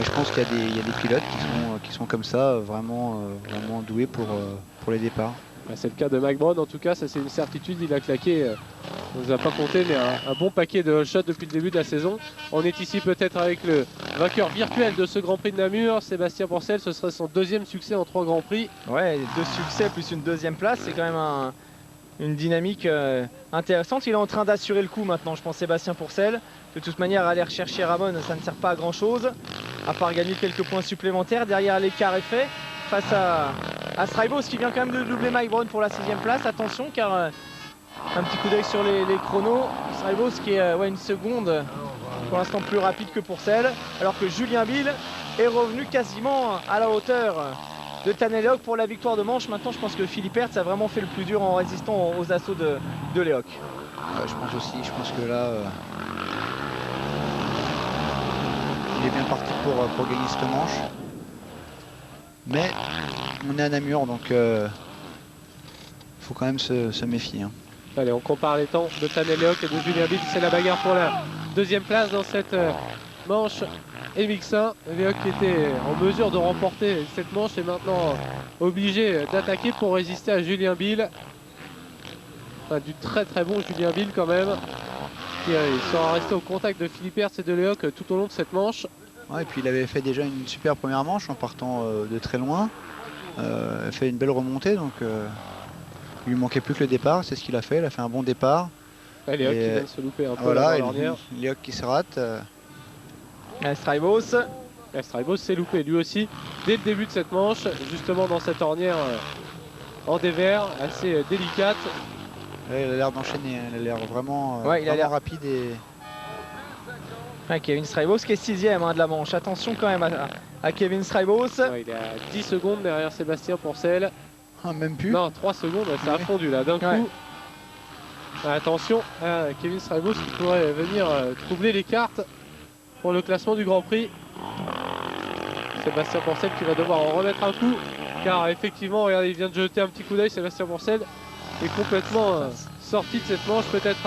je pense qu'il y a des pilotes qui sont comme ça, vraiment doués pour les départs. C'est le cas de Mike Brown, en tout cas, ça c'est une certitude. Il a claqué, on ne nous a pas compté, mais un bon paquet de shots depuis le début de la saison. On est ici peut-être avec le vainqueur virtuel de ce Grand Prix de Namur, Sébastien Pourcel. Ce serait son 2e succès en 3 Grands Prix. Ouais, 2 succès plus une 2e place, c'est quand même une dynamique intéressante. Il est en train d'assurer le coup maintenant, je pense, Sébastien Pourcel. De toute manière, aller rechercher Ramon, ça ne sert pas à grand chose, à part gagner quelques points supplémentaires. Derrière, l'écart est fait face à Strybos qui vient quand même de doubler Mike Brown pour la 6e place. Attention, car un petit coup d'œil sur les chronos. Strybos qui est une seconde pour l'instant plus rapide que Pourcel, alors que Julien Bill est revenu quasiment à la hauteur de Tanel Lehoc pour la victoire de manche. Maintenant, je pense que Philippe Hertz a vraiment fait le plus dur en résistant aux assauts de Lehoc. Je pense aussi, je pense que là, il est bien parti pour gagner cette manche. Mais on est à Namur, donc faut quand même se méfier. Hein. Allez, on compare les temps de Tanel Lehoc et de Julien Bill. C'est la bagarre pour la 2e place dans cette manche MX1. Lehoc qui était en mesure de remporter cette manche est maintenant obligé d'attaquer pour résister à Julien Bill. Enfin, du très bon Julien Bill quand même, qui sera resté au contact de Philippe Hertz et de Lehoc tout au long de cette manche. Ouais, et puis il avait fait déjà une super première manche en partant de très loin. Fait une belle remontée, donc il lui manquait plus que le départ. C'est ce qu'il a fait. Il a fait un bon départ. Ouais, Lehoc qui vient de se louper un peu. Voilà, Lehoc qui se rate. Strybos Strybos s'est loupé lui aussi dès le début de cette manche, justement dans cette ornière en dévers assez délicate. Ouais, il a l'air d'enchaîner, hein. Il a l'air vraiment, Ouais, il a vraiment l'air rapide et Ouais, Kevin Strybos qui est 6ème de la manche. Attention quand même à Kevin Strybos. Ouais, il est à 10 secondes derrière Sébastien Pourcel. ah, même plus. Non, 3 secondes, ça a fondu là d'un coup. Ouais. Attention à Kevin Strybos qui pourrait venir troubler les cartes pour le classement du Grand Prix. Sébastien Pourcel qui va devoir en remettre un coup, car effectivement, regardez, il vient de jeter un petit coup d'œil. Sébastien Pourcel est complètement sorti de cette manche, peut-être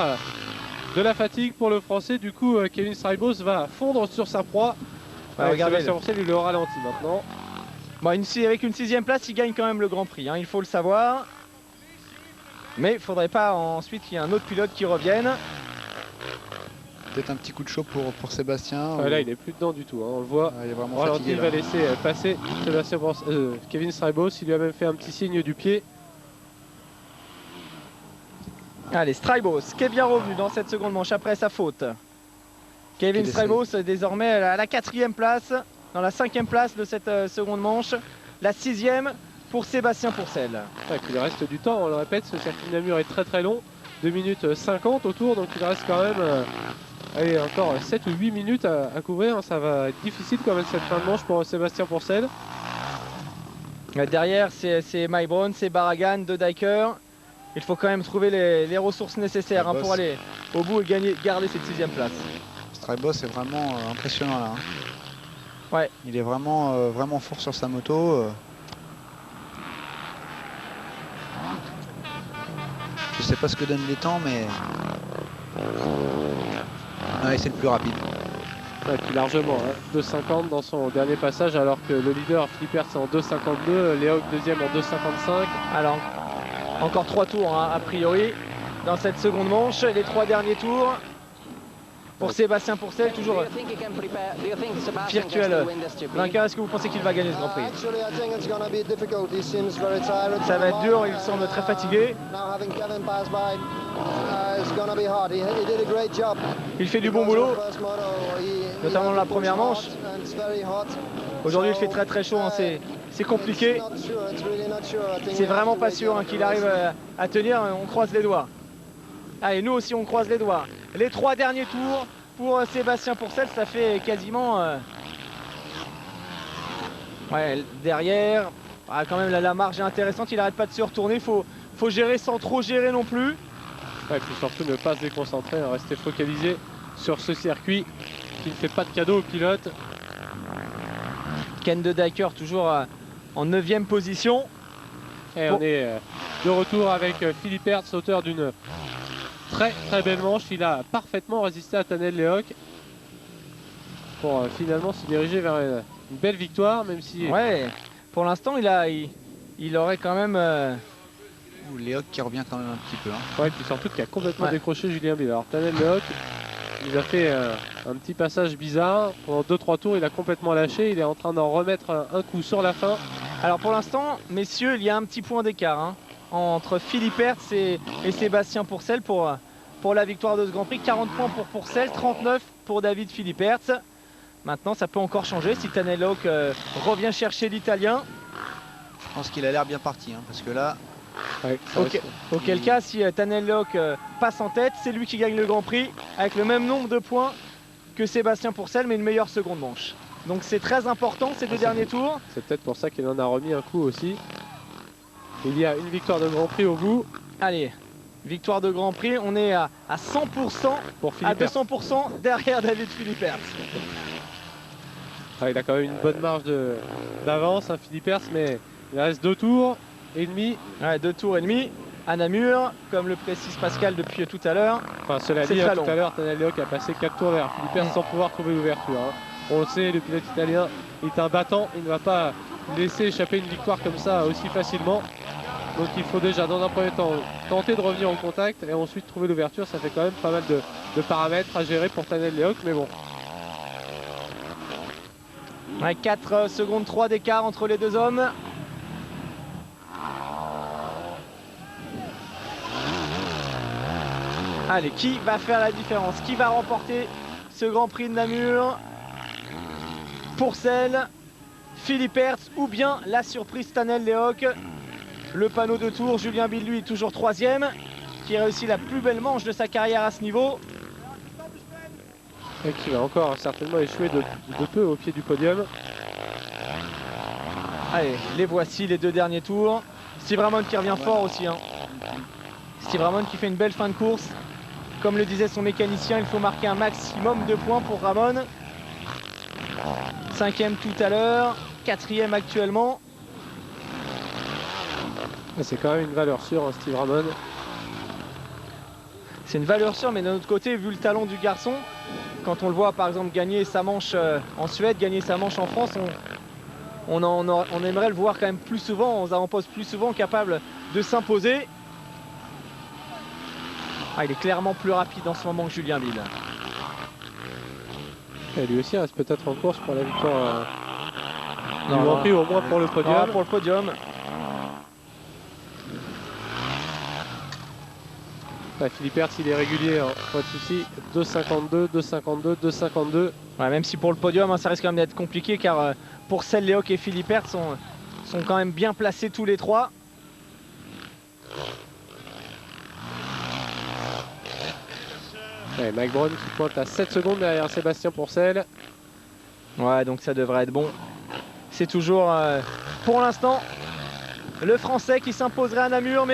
de la fatigue pour le Français. Du coup, Kevin Strybos va fondre sur sa proie. Regardez, Sébastien Pourcel, il le ralentit maintenant. bon, avec une 6ème place, il gagne quand même le Grand Prix, hein, il faut le savoir. Mais il ne faudrait pas ensuite qu'il y ait un autre pilote qui revienne. Peut-être un petit coup de chaud pour Sébastien. Là, il est plus dedans du tout, hein, on le voit. Il est vraiment Ralenti, fatigué. il va laisser passer Kevin Strybos. Il lui a même fait un petit signe du pied. Allez, Strybos qui est bien revenu dans cette seconde manche après sa faute. Kevin Strybos désormais à la 4ème place, dans la 5ème place de cette seconde manche. La 6ème pour Sébastien Pourcel. Ouais, il reste du temps, on le répète, ce circuit de Namur est très très long. 2 minutes 50 autour, donc il reste quand même allez, encore 7 ou 8 minutes à couvrir. Ça va être difficile quand même cette fin de manche pour Sébastien Pourcel. Derrière, c'est Mike Brown, c'est Barragan, De Dijker. Il faut quand même trouver les ressources nécessaires hein, pour aller au bout et garder cette 6ème place. Strybos est vraiment impressionnant là. Hein. Ouais. Il est vraiment, vraiment fort sur sa moto. Je sais pas ce que donnent les temps, mais ouais, c'est le plus rapide. Ouais, puis largement, hein. 2,50 dans son dernier passage, alors que le leader Philippe Hertz est en 2,52, Léo deuxième en 2,55. Alors, encore 3 tours hein, a priori dans cette seconde manche. Les 3 derniers tours pour Sébastien Pourcel, toujours virtuel vainqueur. Est-ce que vous pensez qu'il va gagner ce Grand Prix? Ça va être dur, il semble très fatigué. Il fait du bon boulot, notamment dans la première manche. Aujourd'hui il fait très très chaud, hein, c'est compliqué. C'est vraiment pas sûr hein, qu'il arrive à tenir, on croise les doigts. Allez, nous aussi on croise les doigts. Les 3 derniers tours pour Sébastien Pourcel, ça fait quasiment... Ouais, derrière, quand même la marge est intéressante, il n'arrête pas de se retourner, faut gérer sans trop gérer non plus. Ouais, et puis surtout ne pas se déconcentrer, hein, rester focalisé sur ce circuit qui ne fait pas de cadeau aux pilotes. Ken De Dijker toujours en 9ème position. Et on est de retour avec Philippe Hertz, auteur d'une très très belle manche. Il a parfaitement résisté à Tanel Lehoc pour finalement se diriger vers une belle victoire, même si... Ouais, pour l'instant il aurait quand même... Léoc qui revient quand même un petit peu. Hein. Ouais, et puis surtout qu'il a complètement décroché Julien Bill. Alors Tanel Lehoc, il a fait un petit passage bizarre. Pendant 2-3 tours, il a complètement lâché. Il est en train d'en remettre un coup sur la fin. Alors pour l'instant, messieurs, il y a un petit point d'écart hein, entre Philippe Hertz et Sébastien Pourcel pour la victoire de ce Grand Prix. 40 points pour Pourcel, 39 pour David Philippe Hertz. Maintenant, ça peut encore changer si Tanel Lehoc revient chercher l'Italien. Je pense qu'il a l'air bien parti, hein, parce que là... Ouais, Auquel cas, si Tanel Lehoc passe en tête, c'est lui qui gagne le Grand Prix avec le même nombre de points que Sébastien Pourcel, mais une meilleure seconde manche. Donc c'est très important ces 2 derniers tours. C'est peut-être pour ça qu'il en a remis un coup aussi. Il y a une victoire de Grand Prix au bout. Allez, victoire de Grand Prix, on est à 100% pour à 200% derrière David Philippe Hertz. Il a quand même une bonne marge d'avance, hein, Philippe Hertz, mais il reste 2 tours et demi. Ouais, 2 tours et demi à Namur, comme le précise Pascal depuis tout à l'heure. Enfin, cela dit, tout à l'heure, Tanel Lehoc a passé 4 tours vers Philippe Hertz sans pouvoir trouver l'ouverture. Hein. On le sait, le pilote italien est un battant, il ne va pas laisser échapper une victoire comme ça aussi facilement. Donc il faut déjà dans un premier temps tenter de revenir au contact et ensuite trouver l'ouverture. Ça fait quand même pas mal de paramètres à gérer pour Tanel Lehoc, mais bon. Ouais, 4 secondes 3 d'écart entre les 2 hommes. Allez, qui va faire la différence? Qui va remporter ce Grand Prix de Namur? Pourcel, Philippe Hertz ou bien la surprise Tanel Lehoc. Le panneau de tour, Julien Bill lui toujours 3e, qui réussit la plus belle manche de sa carrière à ce niveau. Et qui va encore certainement échouer de peu au pied du podium. Allez, les voici les 2 derniers tours. Steve Ramon qui revient fort aussi. Steve Ramon qui fait une belle fin de course. Comme le disait son mécanicien, il faut marquer un maximum de points pour Ramon. 5e tout à l'heure, 4e actuellement. C'est quand même une valeur sûre, Steve Ramon. C'est une valeur sûre, mais d'un autre côté, vu le talent du garçon, quand on le voit par exemple gagner sa manche en Suède, gagner sa manche en France, on aimerait le voir quand même plus souvent, aux avant-postes plus souvent capable de s'imposer. Il est clairement plus rapide en ce moment que Julien Bill. Et lui aussi reste peut-être en course pour la victoire du Grand Prix, au moins pour le podium. Pour le podium. Philippe Hertz, il est régulier, pas de souci. 2,52, 2,52, 2,52. Même si pour le podium, ça risque quand même d'être compliqué, car Pourcel, Lehoc et Philippe Hertz sont quand même bien placés tous les 3. Mike Brown qui pointe à 7 secondes derrière Sébastien Pourcel. Ouais, donc ça devrait être bon. C'est toujours, pour l'instant, le Français qui s'imposerait à Namur,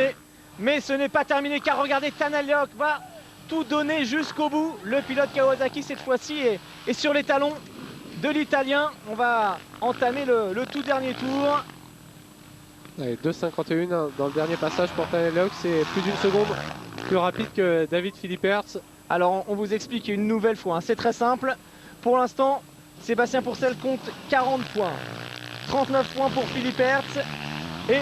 mais ce n'est pas terminé, car regardez, Tanel Lehoc va tout donner jusqu'au bout. Le pilote Kawasaki cette fois-ci est sur les talons de l'Italien. On va entamer le tout dernier tour. 2,51 dans le dernier passage pour Tanel Lehoc, c'est plus d'une seconde plus rapide que David Philippe Hertz. Alors on vous explique une nouvelle fois, c'est très simple. Pour l'instant, Sébastien Pourcel compte 40 points. 39 points pour Philippe Hertz et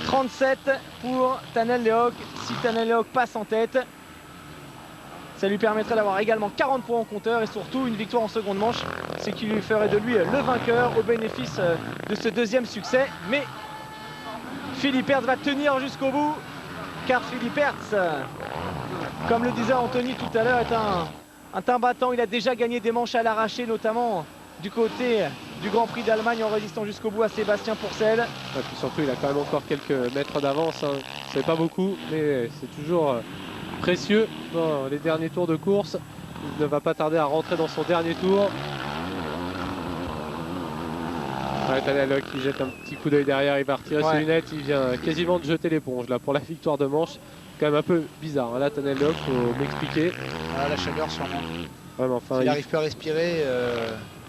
37 pour Tanel Lehoc. Si Tanel Lehoc passe en tête, ça lui permettrait d'avoir également 40 points en compteur et surtout une victoire en seconde manche, ce qui lui ferait de lui le vainqueur au bénéfice de ce 2e succès. Mais Philippe Hertz va tenir jusqu'au bout, car Philippe Hertz, comme le disait Anthony tout à l'heure, est un teint battant. Il a déjà gagné des manches à l'arraché, notamment du côté du Grand Prix d'Allemagne en résistant jusqu'au bout à Sébastien Pourcel. Et puis surtout, il a quand même encore quelques mètres d'avance. C'est pas beaucoup, mais c'est toujours précieux dans les derniers tours de course. Il ne va pas tarder à rentrer dans son dernier tour. Tanel Lehoc qui jette un petit coup d'œil derrière, il va retirer ses lunettes, il vient quasiment de jeter l'éponge là pour la victoire de manche. Quand même un peu bizarre, là Tanel Lehoc, faut m'expliquer. La chaleur sûrement. Vraiment, enfin, il n'arrive plus à respirer.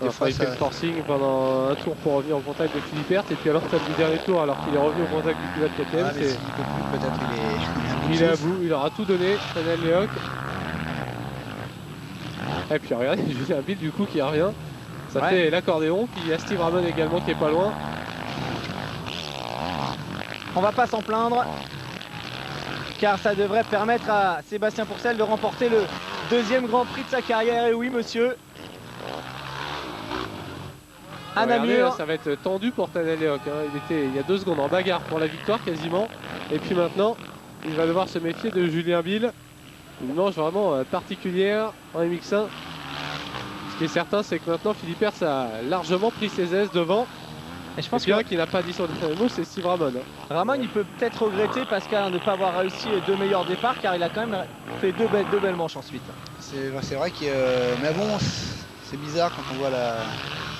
il fait le forcing pendant un tour pour revenir au contact de Philippe Hertz, et puis à l'entame du dernier tour, alors qu'il est revenu au contact du pilote KTM, il est à bout, il aura tout donné, Tanel Lehoc. Et puis regardez, Julien Bill du coup qui revient. Ça fait l'accordéon, puis il y a Steve Ramon également qui est pas loin. On va pas s'en plaindre, car ça devrait permettre à Sébastien Pourcel de remporter le 2e Grand Prix de sa carrière. Et oui monsieur, à Namur. Là, ça va être tendu pour Tanel Lehoc. Il était il y a 2 secondes en bagarre pour la victoire quasiment. Et puis maintenant, il va devoir se méfier de Julien Bill. Une manche vraiment particulière en MX1. Ce qui est certain, c'est que maintenant Philippe Hertz a largement pris ses aises devant. Et je pense que qui n'a pas dit son dernier mot, c'est Steve Ramon. Ramon, il peut peut-être regretter Pascal de ne pas avoir réussi les 2 meilleurs départs, car il a quand même fait deux belles manches ensuite. C'est vrai que mais bon, c'est bizarre quand on voit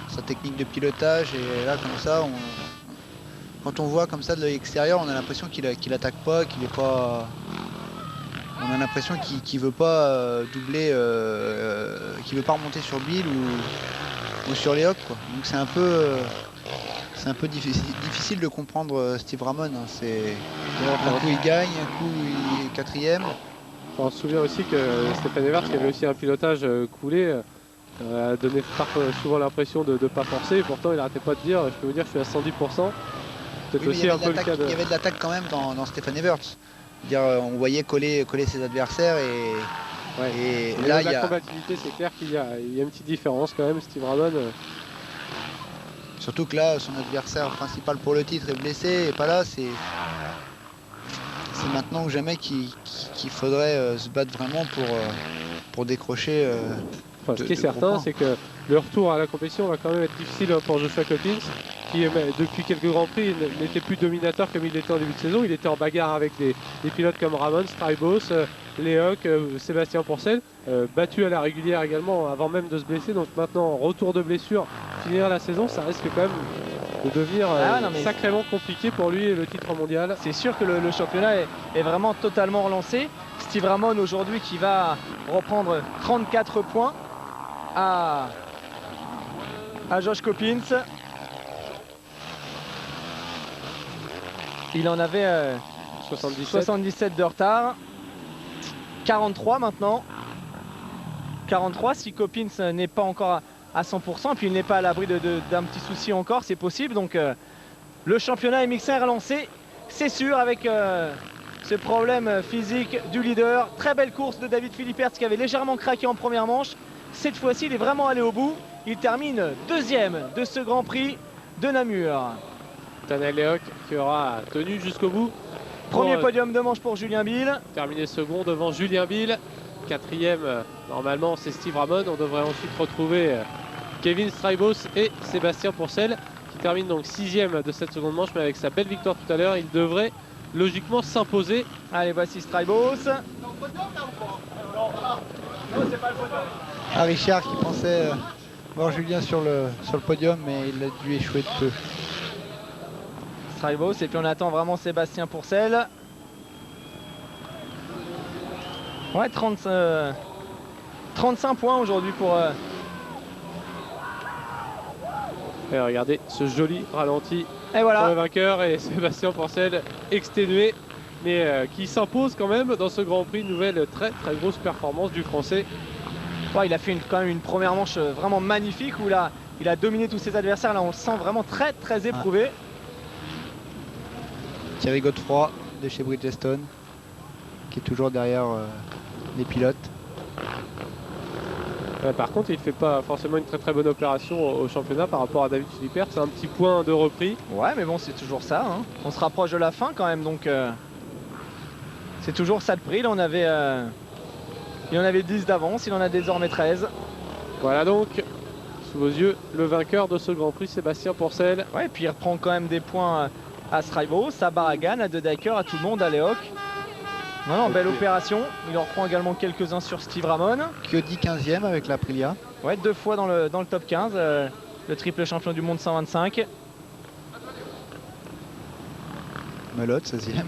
sa technique de pilotage, et là comme ça, quand on voit comme ça de l'extérieur, on a l'impression qu'il attaque pas, qu'il est pas. On a l'impression qu'il veut pas doubler, qu'il veut pas remonter sur Bill ou sur Lehoc, quoi. Donc c'est un peu difficile de comprendre Steve Ramon. Un coup il gagne, un coup il est 4e. On se souvient aussi que Stéphane Evers, qui avait aussi un pilotage coulé, a donné souvent l'impression de ne pas forcer. Et pourtant il n'arrêtait pas de dire, je peux vous dire que je suis à 100%. Peut-être aussi un peu le cas de... Il y avait de l'attaque quand même dans Stéphane Evers. On voyait coller ses adversaires et là il y a... La combativité, c'est clair qu'il y a une petite différence quand même. Steve Ramon... Surtout que là, son adversaire principal pour le titre est blessé et pas là. C'est maintenant ou jamais qu'il faudrait se battre vraiment pour décrocher Enfin, ce qui est de certain, comprendre. c'est que le retour à la compétition va quand même être difficile pour Joshua Coppins, qui depuis quelques Grands Prix n'était plus dominateur comme il l'était en début de saison. Il était en bagarre avec des pilotes comme Ramon, Strybos, Lehoc, Sébastien Pourcel, battu à la régulière également avant même de se blesser. Donc maintenant, retour de blessure, finir la saison, ça risque quand même de devenir sacrément compliqué pour lui le titre mondial. C'est sûr que le championnat est vraiment totalement relancé. Steve Ramon aujourd'hui qui va reprendre 34 points à Josh Coppins. Il en avait 77 de retard. 43 maintenant. 43 si Coppins n'est pas encore à 100%, puis il n'est pas à l'abri d'un petit souci encore, c'est possible. Donc le championnat MX1 est relancé, c'est sûr, avec ce problème physique du leader. Très belle course de David Philippertz qui avait légèrement craqué en première manche. Cette fois-ci, il est vraiment allé au bout. Il termine deuxième de ce Grand Prix de Namur. Tanel Lehoc qui aura tenu jusqu'au bout. Premier podium de manche pour Julien Bill. Terminé second devant Julien Bill. Quatrième, normalement, c'est Steve Ramon. On devrait ensuite retrouver Kevin Strybos et Sébastien Pourcel, qui termine donc sixième de cette seconde manche, mais avec sa belle victoire tout à l'heure, il devrait logiquement s'imposer. Allez, voici Strybos. Ah, Richard qui pensait voir Julien sur le podium, mais il a dû échouer de peu. Strybos, et puis on attend vraiment Sébastien Pourcel. Ouais, 35 points aujourd'hui pour... Et regardez ce joli ralenti Et voilà. pour le vainqueur, et Sébastien Pourcel exténué, mais qui s'impose quand même dans ce Grand Prix. Nouvelle très grosse performance du Français. Ouais, il a fait quand même une première manche vraiment magnifique où il a dominé tous ses adversaires. Là, on le sent vraiment très éprouvé. Thierry Godefroy de chez Bridgestone, qui est toujours derrière les pilotes. Par contre, il ne fait pas forcément une très bonne opération au championnat par rapport à David Philippertz. C'est un petit point de repris. Ouais, mais bon, c'est toujours ça, hein. On se rapproche de la fin quand même, donc c'est toujours ça de prix. Là, il en avait 10 d'avance, il en a désormais 13. Voilà donc, sous vos yeux, le vainqueur de ce Grand Prix, Sébastien Pourcel. Ouais, et puis il reprend quand même des points à Strybos, à Barragan, à De Decker, à tout le monde, à Lehoc. Non, belle opération. Il en reprend également quelques-uns sur Steve Ramon. Chiodi 15e avec l'Aprilia. Ouais, 2 fois dans le top 15, le triple champion du monde 125. Melotte 16e.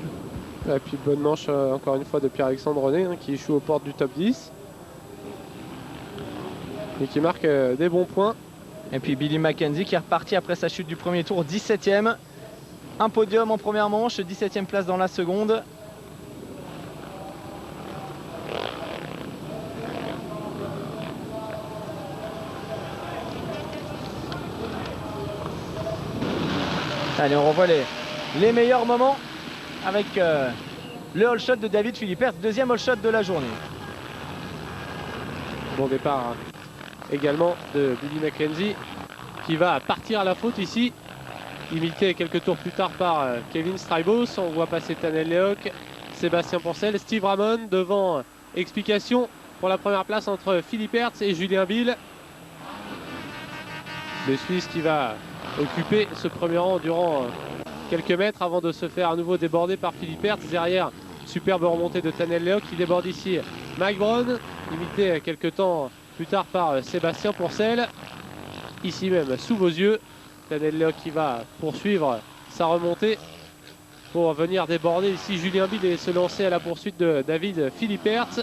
Et puis bonne manche encore une fois de Pierre-Alexandre René, hein, qui échoue aux portes du top 10. Et qui marque des bons points. Et puis Billy Mackenzie qui est reparti après sa chute du premier tour, 17e. Un podium en première manche, 17e place dans la seconde. Allez, on revoit les meilleurs moments avec le all shot de David Philippertz, deuxième all shot de la journée. Bon départ également de Billy Mackenzie, qui va partir à la faute ici, imité quelques tours plus tard par Kevin Strybos. On voit passer Tanel Lehoc, Sébastien Pourcel, Steve Ramon devant. Explication pour la première place entre Philippertz et Julien Bill. Le Suisse qui va occuper ce premier rang durant quelques mètres avant de se faire à nouveau déborder par Philippertz. Derrière, superbe remontée de Tanel Lehoc qui déborde ici Mike Brown, imité quelques temps plus tard par Sébastien Pourcel. Ici même sous vos yeux, Tanel Lehoc qui va poursuivre sa remontée pour venir déborder ici Julien Bill et se lancer à la poursuite de David Philippertz.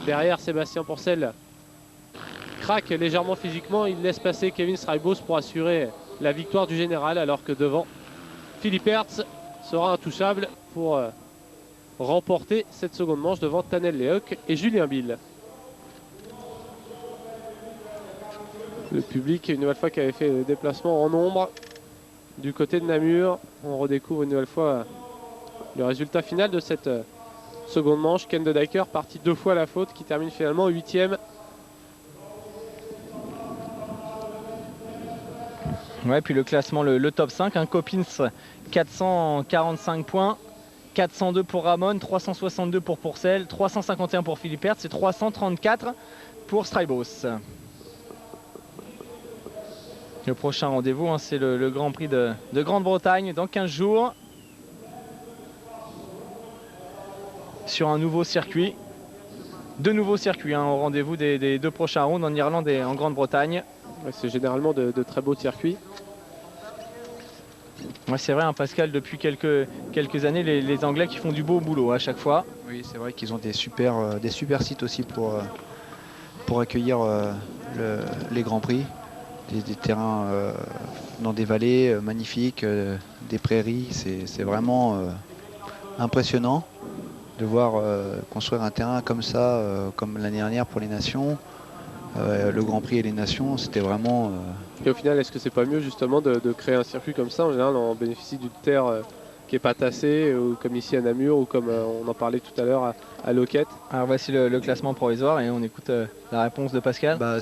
Derrière, Sébastien Pourcel craque légèrement physiquement, il laisse passer Kevin Strybos pour assurer la victoire du général, alors que devant, Philippertz sera intouchable pour remporter cette seconde manche devant Tanel Lehoc et Julien Bill. Le public, une nouvelle fois, qui avait fait le déplacement en nombre du côté de Namur. On redécouvre une nouvelle fois le résultat final de cette seconde manche. Ken De Decker parti 2 fois à la faute, qui termine finalement 8e. Ouais, puis le classement, le top 5, hein, Coppins 445 points, 402 pour Ramon, 362 pour Pourcel, 351 pour Philippertz et 334 pour Strybos. Le prochain rendez-vous, hein, c'est le Grand Prix de Grande-Bretagne dans 15 jours. Sur un nouveau circuit. Deux nouveaux circuits hein, au rendez-vous des 2 prochains rounds en Irlande et en Grande-Bretagne. Ouais, c'est généralement de très beaux circuits. Ouais, c'est vrai, hein, Pascal, depuis quelques années, les Anglais qui font du beau boulot à chaque fois. Oui, c'est vrai qu'ils ont des super sites aussi pour accueillir les Grands Prix. Des terrains dans des vallées magnifiques, des prairies. C'est vraiment impressionnant de voir construire un terrain comme ça, comme l'année dernière pour les Nations. Le Grand Prix et les Nations, c'était vraiment... Et au final, est-ce que c'est pas mieux justement de créer un circuit comme ça? En général, on bénéficie d'une terre qui n'est pas tassée, ou comme ici à Namur, ou comme on en parlait tout à l'heure à Loquette. Alors voici le classement provisoire et on écoute la réponse de Pascal. Bah,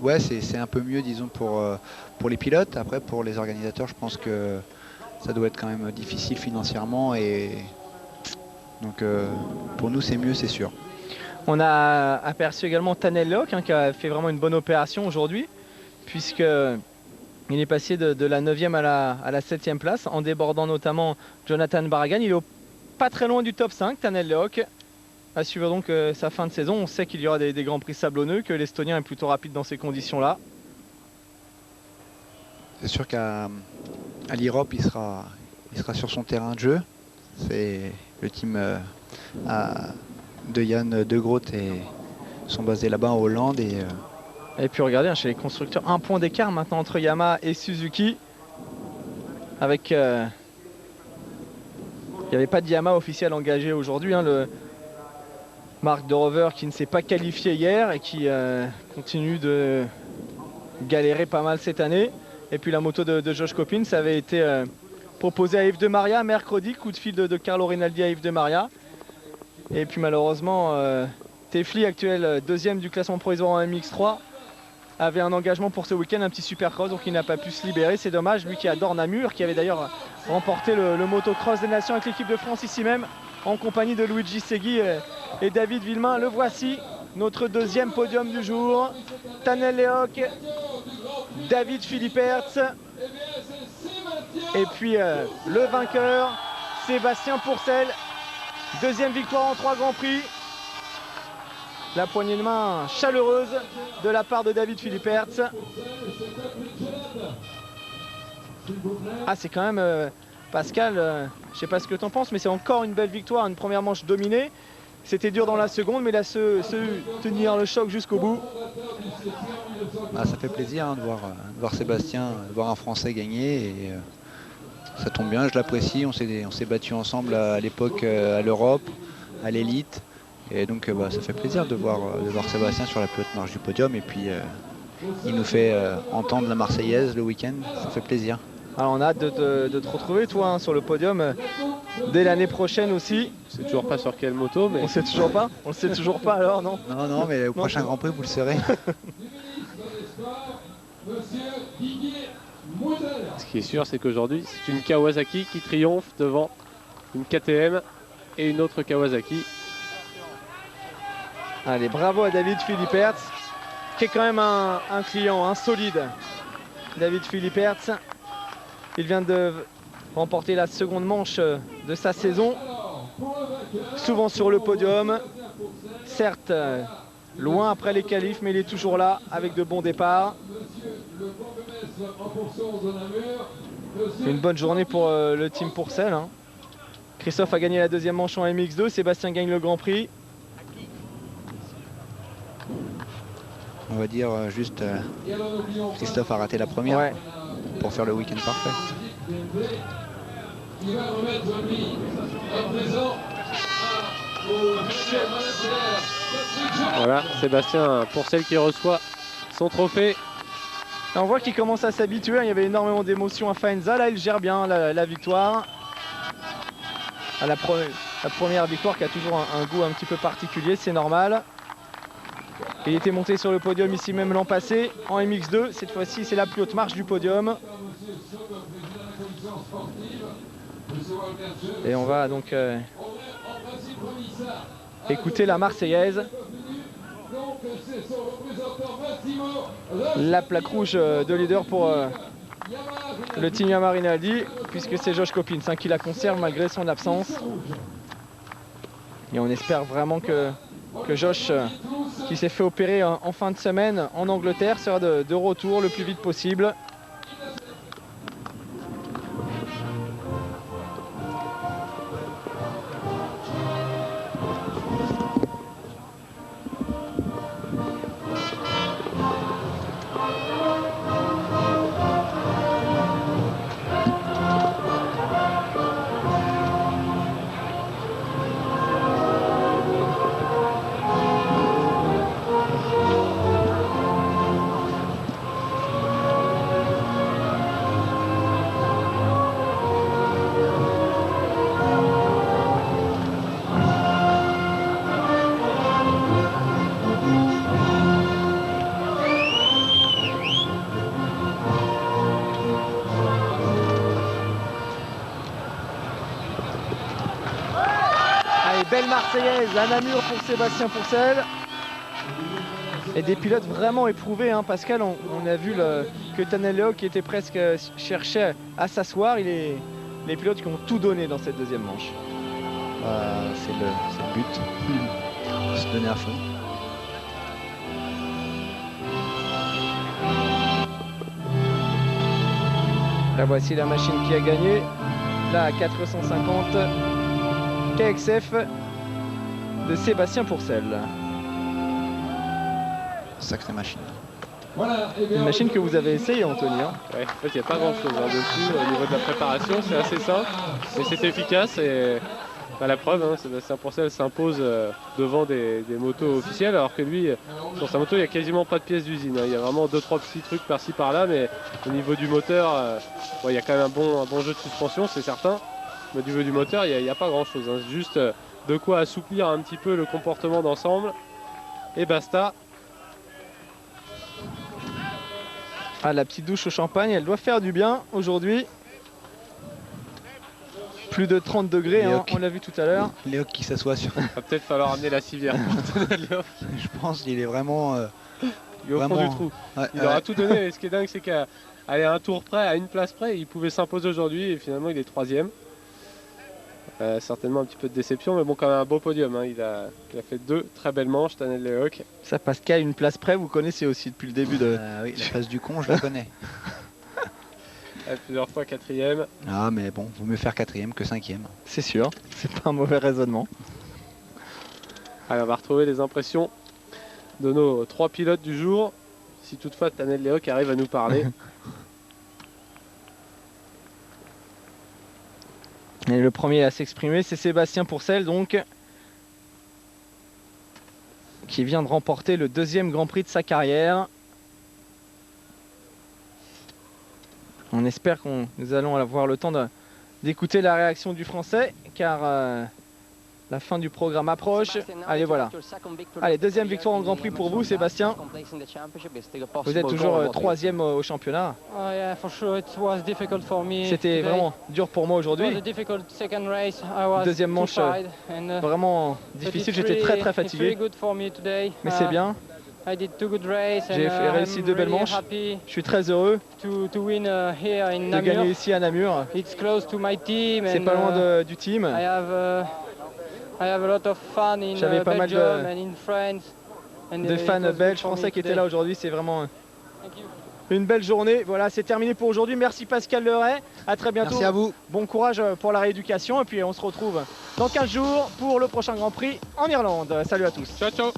ouais, c'est un peu mieux, disons, pour les pilotes. Après, pour les organisateurs, je pense que ça doit être quand même difficile financièrement. Et donc, pour nous, c'est mieux, c'est sûr. On a aperçu également Tanel Lehoc hein, qui a fait vraiment une bonne opération aujourd'hui, puisqu'il est passé de la 9e à la 7e place, en débordant notamment Jonathan Barragan. Il est pas très loin du top 5, Tanel Lehoc. À suivre donc sa fin de saison. On sait qu'il y aura des Grands Prix sablonneux, que l'Estonien est plutôt rapide dans ces conditions-là. C'est sûr qu'à l'Europe, il sera sur son terrain de jeu. C'est le team de Yann De Groot sont basés là-bas en Hollande. Et puis regardez, hein, chez les constructeurs, 1 point d'écart maintenant entre Yamaha et Suzuki. Avec... il n'y avait pas de Yamaha officiel engagé aujourd'hui. Hein, le Mark de Rover qui ne s'est pas qualifié hier et qui continue de galérer pas mal cette année. Et puis la moto de Josh Coppins, ça avait été proposé à Yves de Maria mercredi. Coup de fil de Carlo Rinaldi à Yves de Maria. Et puis malheureusement, Tefli, actuel 2e du classement provisoire en MX3, avait un engagement pour ce week-end, un petit supercross, donc il n'a pas pu se libérer. C'est dommage, lui qui adore Namur, qui avait d'ailleurs remporté le motocross des nations avec l'équipe de France ici même, en compagnie de Luigi Segui et David Villemain. Le voici, notre 2e podium du jour. Tanel Lehoc, David Philippert, et puis le vainqueur, Sébastien Pourcel. 2e victoire en 3 Grands Prix. La poignée de main chaleureuse de la part de David Philippert. Ah, c'est quand même, Pascal, je sais pas ce que tu en penses, mais c'est encore une belle victoire, une première manche dominée. C'était dur dans la seconde, mais il a su tenir le choc jusqu'au bout. Ah, ça fait plaisir hein, de voir Sébastien, de voir un Français gagner. Et, ça tombe bien, je l'apprécie. On s'est battu ensemble à l'époque à l'Europe, à l'élite. Et donc ça fait plaisir de voir Sébastien sur la plus haute marche du podium. Et puis il nous fait entendre la Marseillaise le week-end. Ça fait plaisir. Alors on a hâte de te retrouver toi hein, sur le podium dès l'année prochaine aussi. On sait toujours pas sur quelle moto, mais... On sait toujours pas. On le sait toujours pas alors, non? Non, mais au prochain Grand Prix, vous le saurez. Ce qui est sûr, c'est qu'aujourd'hui, c'est une Kawasaki qui triomphe devant une KTM et une autre Kawasaki. Allez, bravo à David Philippert, qui est quand même un client solide. David Philippert, il vient de remporter la seconde manche de sa saison. Souvent sur le podium. Certes, loin après les qualifs, mais il est toujours là avec de bons départs. Une bonne journée pour le team Pourcel. Hein. Christophe a gagné la 2e manche en MX2, Sébastien gagne le Grand Prix. On va dire juste Christophe a raté la première pour faire le week-end parfait. Voilà, Sébastien Pourcel qui reçoit son trophée. Et on voit qu'il commence à s'habituer, il y avait énormément d'émotions à Faenza, là il gère bien la victoire. La première victoire qui a toujours un goût un petit peu particulier, c'est normal. Il était monté sur le podium ici même l'an passé en MX2, cette fois-ci c'est la plus haute marche du podium. Et on va donc écouter la Marseillaise. La plaque rouge de leader pour le team Yamaha Rinaldi, puisque c'est Josh Coppins qui la conserve malgré son absence. Et on espère vraiment que Josh, qui s'est fait opérer en fin de semaine en Angleterre, sera de retour le plus vite possible. Belle Marseillaise à Namur pour Sébastien Pourcel. Et des pilotes vraiment éprouvés, hein. Pascal, on a vu que Tanel qui était presque cherché à s'asseoir. Les pilotes qui ont tout donné dans cette deuxième manche. C'est le but, se donner à fond. Là voici la machine qui a gagné, la 450 KXF de Sébastien Pourcel. Sacrée machine. Une machine que vous avez essayé, Anthony. Hein. Ouais, en fait, il n'y a pas grand chose dessus au niveau de la préparation, c'est assez simple, mais c'est efficace et la preuve, hein, Sébastien Pourcel s'impose devant des motos officielles, alors que lui, sur sa moto, il n'y a quasiment pas de pièces d'usine. Hein. Il y a vraiment 2-3 petits trucs par-ci par-là, mais au niveau du moteur, il y a quand même un bon jeu de suspension, c'est certain. Mais du niveau du moteur, il n'y a pas grand-chose. Hein. C'est juste de quoi assouplir un petit peu le comportement d'ensemble. Et basta. Ah, la petite douche au champagne, elle doit faire du bien aujourd'hui. Plus de 30 degrés, hein, on l'a vu tout à l'heure. Léo qui s'assoit sur... Il va peut-être falloir amener la civière. Je pense qu'il est vraiment... il est au fond du trou. Ouais, il aura tout donné. Et ce qui est dingue, c'est qu'à un tour près, à une place près, il pouvait s'imposer aujourd'hui. Et finalement, il est 3e. Certainement un petit peu de déception, mais bon, quand même un beau podium. Hein. Il a fait 2 très belles manches, Tanel Lehok. Ça, Pascal, une place près, vous connaissez aussi depuis le début de... oui, la place du con, je la connais. Plusieurs fois 4e. Ah, mais bon, vaut mieux faire 4e que 5e. C'est sûr, c'est pas un mauvais raisonnement. Allez, on va retrouver les impressions de nos 3 pilotes du jour. Si toutefois Tanel Lehok arrive à nous parler. Et le premier à s'exprimer, c'est Sébastien Pourcel, donc, qui vient de remporter le 2e Grand Prix de sa carrière. On espère que nous allons avoir le temps d'écouter la réaction du Français, car la fin du programme approche. Allez, voilà. Allez, 2e victoire en Grand Prix pour vous, Sébastien. Vous êtes toujours 3e au championnat. C'était vraiment dur pour moi aujourd'hui. 2e manche vraiment difficile. J'étais très fatigué. Mais c'est bien. J'ai réussi 2 belles manches. Je suis très heureux de gagner ici à Namur. C'est pas loin du team. J'avais pas mal de fans belges, français qui étaient là aujourd'hui. C'est vraiment une belle journée. Voilà, c'est terminé pour aujourd'hui. Merci Pascal Leray. À très bientôt. Merci à vous. Bon courage pour la rééducation. Et puis on se retrouve dans 15 jours pour le prochain Grand Prix en Irlande. Salut à tous. Ciao, ciao.